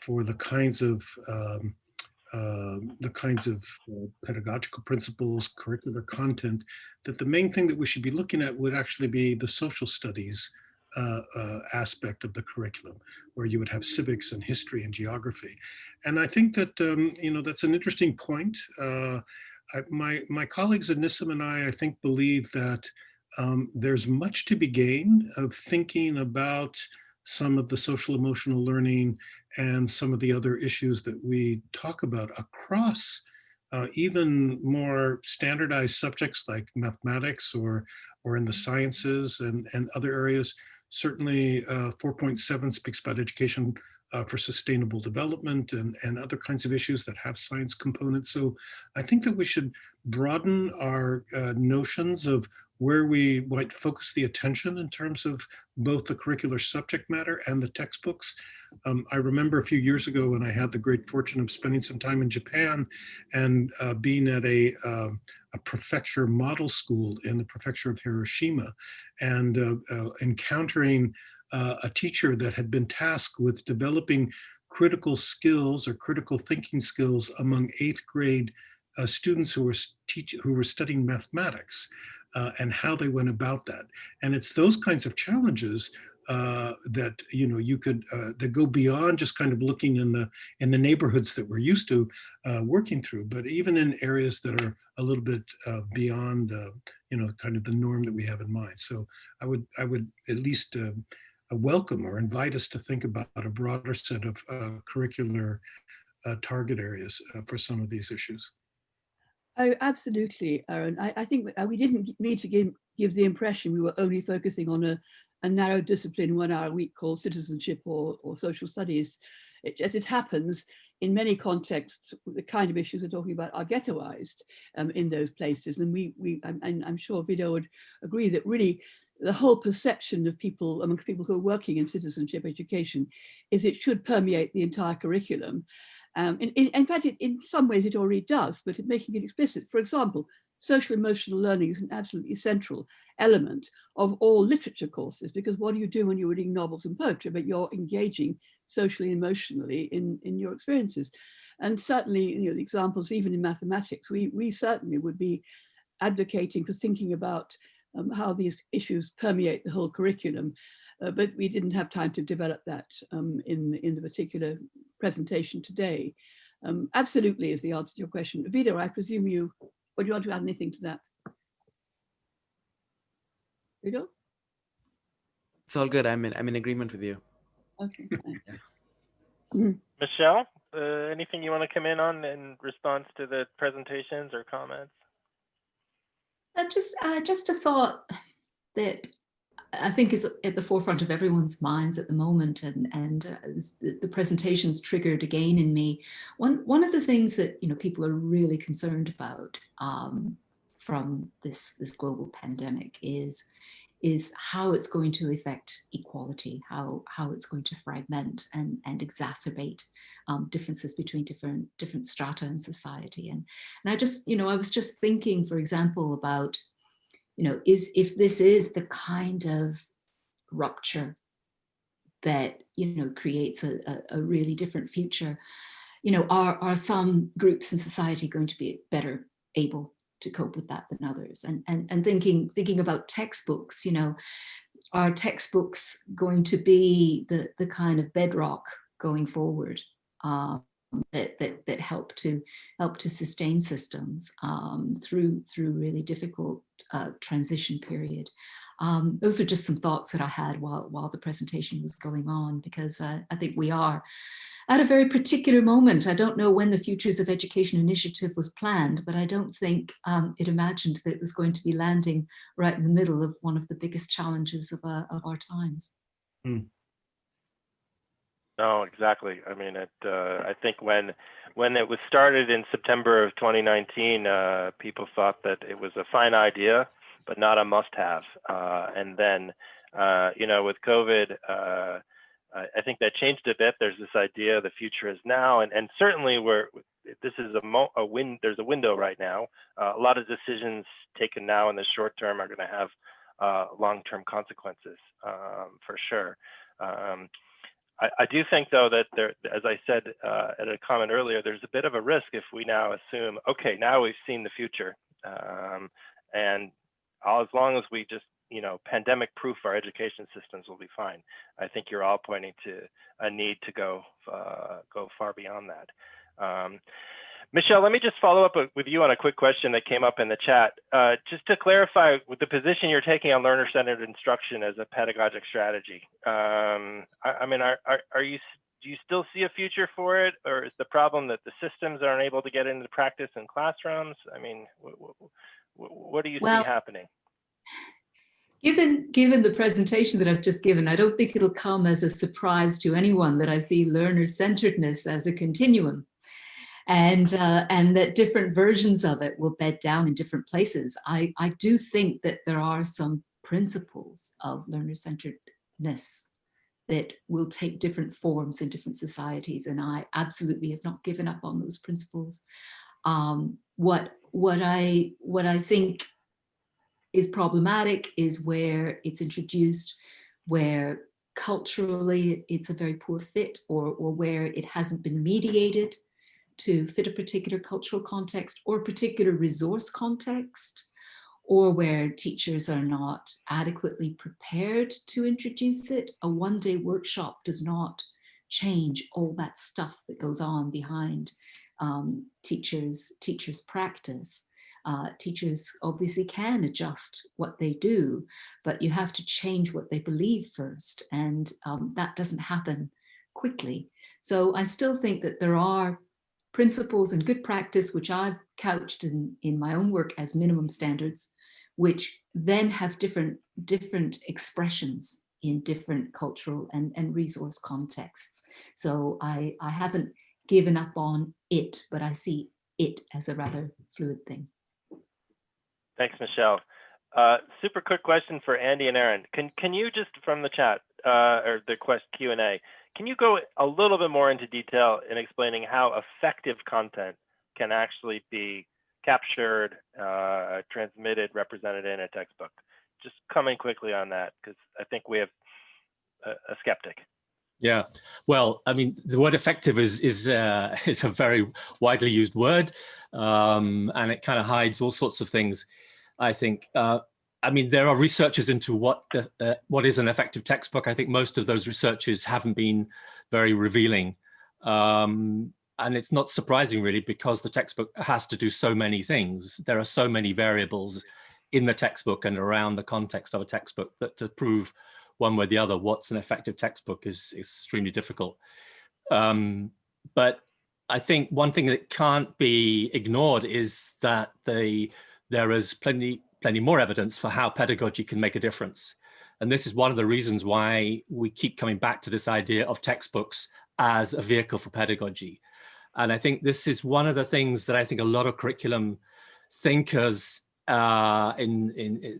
for the kinds of pedagogical principles, curricular content, that the main thing that we should be looking at would actually be the social studies aspect of the curriculum, where you would have civics and history and geography. And I think that, that's an interesting point. My colleagues at NISSEM and I think, believe that there's much to be gained of thinking about some of the social emotional learning and some of the other issues that we talk about across even more standardized subjects like mathematics or in the sciences and other areas. Certainly 4.7 speaks about education for sustainable development and other kinds of issues that have science components. So I think that we should broaden our notions of where we might focus the attention in terms of both the curricular subject matter and the textbooks. I remember a few years ago when I had the great fortune of spending some time in Japan and being at a prefecture model school in the prefecture of Hiroshima, and encountering a teacher that had been tasked with developing critical skills or critical thinking skills among 8th grade students who were studying mathematics, and how they went about that. And it's those kinds of challenges that you could that go beyond just kind of looking in the neighborhoods that we're used to working through, but even in areas that are a little bit beyond kind of the norm that we have in mind. So I would at least welcome or invite us to think about a broader set of curricular target areas for some of these issues. Oh, absolutely, Aaron. I think we didn't need to give the impression we were only focusing on a narrow discipline 1 hour a week called citizenship or social studies. As it happens, in many contexts, the kind of issues we're talking about are ghettoized in those places. And I'm sure Vida would agree that really the whole perception of people, amongst people who are working in citizenship education, is it should permeate the entire curriculum. In fact, in some ways it already does, but making it explicit. For example, social emotional learning is an absolutely central element of all literature courses, because what do you do when you're reading novels and poetry? But you're engaging socially and emotionally in your experiences. And certainly, the examples, even in mathematics, we certainly would be advocating for thinking about how these issues permeate the whole curriculum. But we didn't have time to develop that in the particular presentation today. Absolutely is the answer to your question. Vida, I presume do you want to add anything to that? Vida? It's all good. I'm in agreement with you. Okay. Yeah. Michelle, anything you want to come in on in response to the presentations or comments? Just a thought that I think is at the forefront of everyone's minds at the moment, and the presentations triggered again in me. One of the things that people are really concerned about from this global pandemic is how it's going to affect equality, how it's going to fragment and exacerbate differences between different strata in society. And I just I was just thinking, for example, about if this is the kind of rupture that creates a really different future, are some groups in society going to be better able to cope with that than others? And thinking about textbooks, are textbooks going to be the kind of bedrock going forward that help to sustain systems through really difficult transition period? Those are just some thoughts that I had while the presentation was going on, because I think we are at a very particular moment. I don't know when the Futures of Education initiative was planned, but I don't think it imagined that it was going to be landing right in the middle of one of the biggest challenges of our times. No, exactly. I mean, I think when it was started in September of 2019, people thought that it was a fine idea, but not a must-have. And then, with COVID, I think that changed a bit. There's this idea the future is now, and certainly this is there's a window right now. A lot of decisions taken now in the short term are going to have long-term consequences for sure. I do think, though, that there, as I said at a comment earlier, there's a bit of a risk if we now assume, okay, now we've seen the future, and as long as we just pandemic-proof our education systems, will be fine. I think you're all pointing to a need to go far beyond that. Michelle, let me just follow up with you on a quick question that came up in the chat. Just to clarify, with the position you're taking on learner-centered instruction as a pedagogic strategy, I mean, do you still see a future for it, or is the problem that the systems aren't able to get into practice in classrooms? I mean, what do you see happening? Given the presentation that I've just given, I don't think it'll come as a surprise to anyone that I see learner-centeredness as a continuum, and that different versions of it will bed down in different places. I do think that there are some principles of learner-centeredness that will take different forms in different societies, and I absolutely have not given up on those principles. What I think is problematic is where it's introduced, where culturally it's a very poor fit, or where it hasn't been mediated to fit a particular cultural context or a particular resource context, or where teachers are not adequately prepared to introduce it. A one-day workshop does not change all that stuff that goes on behind teachers' practice. Teachers obviously can adjust what they do, but you have to change what they believe first, and that doesn't happen quickly. So I still think that there are principles and good practice, which I've couched in my own work as minimum standards, which then have different expressions in different cultural and resource contexts. So I haven't given up on it, but I see it as a rather fluid thing. Thanks, Michelle. Super quick question for Andy and Aaron. Can you just, from the chat or the Q&A, can you go a little bit more into detail in explaining how effective content can actually be captured, transmitted, represented in a textbook? Just comment quickly on that, because I think we have a skeptic. Yeah, well, I mean, the word effective is a very widely used word, and it kind of hides all sorts of things, I think. I mean, there are researches into what is an effective textbook. I think most of those researches haven't been very revealing. And it's not surprising, really, because the textbook has to do so many things. There are so many variables in the textbook and around the context of a textbook that to prove one way or the other what's an effective textbook is extremely difficult. But I think one thing that can't be ignored is that there is plenty more evidence for how pedagogy can make a difference. And this is one of the reasons why we keep coming back to this idea of textbooks as a vehicle for pedagogy. And I think this is one of the things that I think a lot of curriculum thinkers or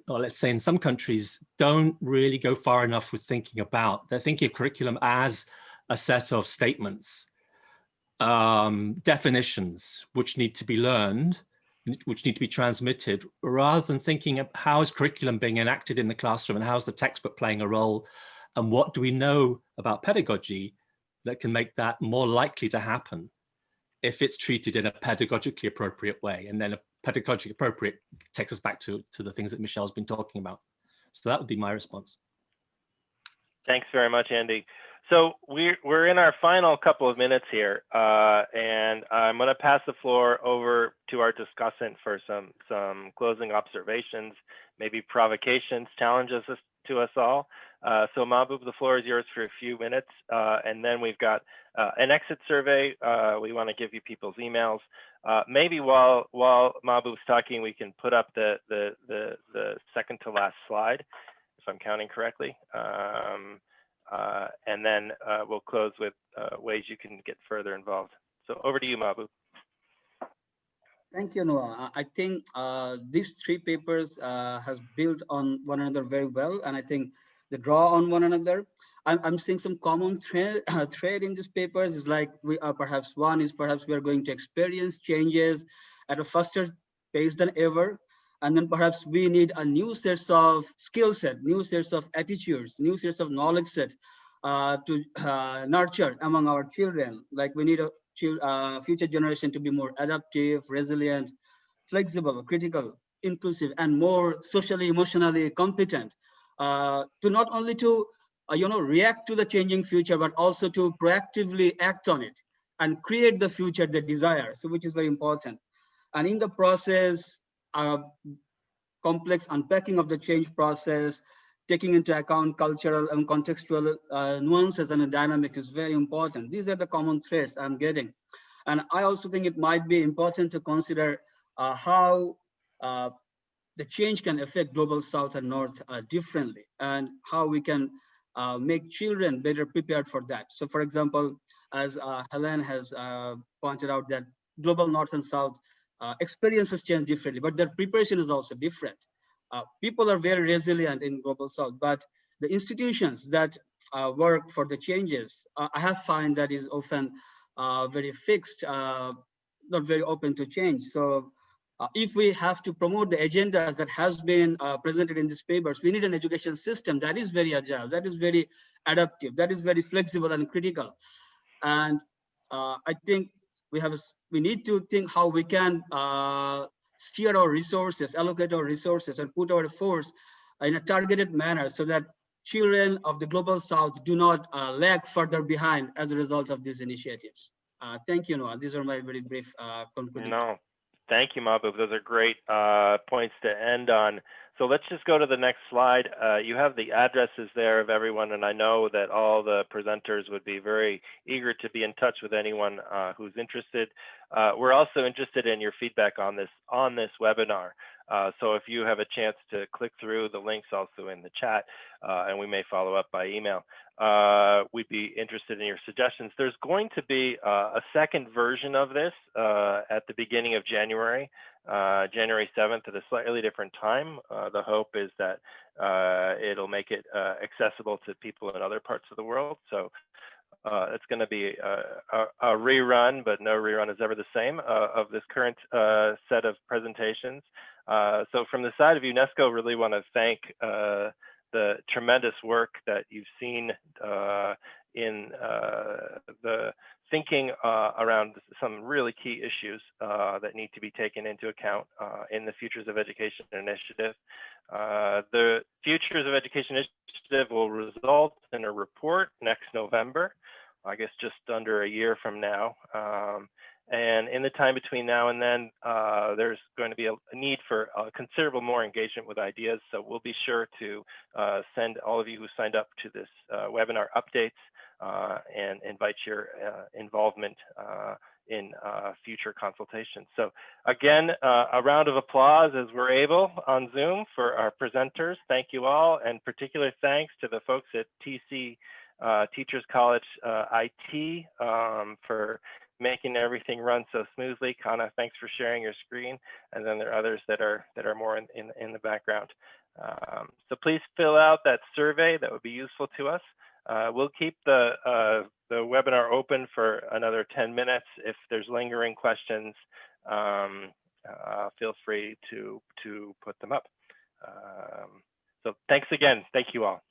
let's say in some countries don't really go far enough with thinking about. They're thinking of curriculum as a set of statements, definitions which need to be learned, which need to be transmitted, rather than thinking of how is curriculum being enacted in the classroom and how is the textbook playing a role, and what do we know about pedagogy that can make that more likely to happen if it's treated in a pedagogically appropriate way. And then a pedagogically appropriate takes us back to the things that Michelle's been talking about. So that would be my response. Thanks very much, Andy. So we're in our final couple of minutes here, and I'm going to pass the floor over to our discussant for some closing observations, maybe provocations, challenges to us all. So Mahboob, the floor is yours for a few minutes, and then we've got an exit survey. We want to give you people's emails. Maybe while Mahboob's talking, we can put up the second to last slide, if I'm counting correctly. And then we'll close with ways you can get further involved. So over to you, Mahboob. Thank you, Noah. I think these three papers has built on one another very well, and I think they draw on one another. I'm seeing some common thread in these papers. Is like we are perhaps we are going to experience changes at a faster pace than ever. And then perhaps we need a new sets of skill set, new sets of attitudes, new sets of knowledge set to nurture among our children. Like we need a future generation to be more adaptive, resilient, flexible, critical, inclusive, and more socially, emotionally competent. To not only to react to the changing future, but also to proactively act on it and create the future they desire. So which is very important. And in the process, complex unpacking of the change process, taking into account cultural and contextual nuances and dynamics is very important. These are the common threads I'm getting. And I also think it might be important to consider how the change can affect Global South and North differently, and how we can make children better prepared for that. So for example, as Helen has pointed out, that Global North and South experiences change differently, but their preparation is also different. People are very resilient in Global South, but the institutions that work for the changes, I have found that is often very fixed, not very open to change. So if we have to promote the agendas that has been presented in these papers, we need an education system that is very agile, that is very adaptive, that is very flexible and critical. And I think we need to think how we can steer our resources, allocate our resources, and put our force in a targeted manner so that children of the Global South do not lag further behind as a result of these initiatives. Thank you, Noah. These are my very brief concluding. No, thank you, Mahboob. Those are great points to end on. So let's just go to the next slide. You have the addresses there of everyone, and I know that all the presenters would be very eager to be in touch with anyone who's interested. We're also interested in your feedback on this webinar. So if you have a chance to click through the links also in the chat, and we may follow up by email, we'd be interested in your suggestions. There's going to be a second version of this at the beginning of January, January 7th at a slightly different time. The hope is that it'll make it accessible to people in other parts of the world. So it's going to be a rerun, but no rerun is ever the same, of this current set of presentations. So from the side of UNESCO, really want to thank the tremendous work that you've seen in the thinking around some really key issues that need to be taken into account in the Futures of Education Initiative. The Futures of Education Initiative will result in a report next November, I guess just under a year from now. And in the time between now and then, there's going to be a need for considerable more engagement with ideas. So we'll be sure to send all of you who signed up to this webinar updates and invite your involvement in future consultations. So again, a round of applause as we're able on Zoom for our presenters. Thank you all, and particular thanks to the folks at TC Teachers College IT for making everything run so smoothly. Kana, thanks for sharing your screen. And then there are others that are more in the background. So please fill out that survey. That would be useful to us. We'll keep the webinar open for another 10 minutes. If there's lingering questions, feel free to put them up. So thanks again. Thank you all.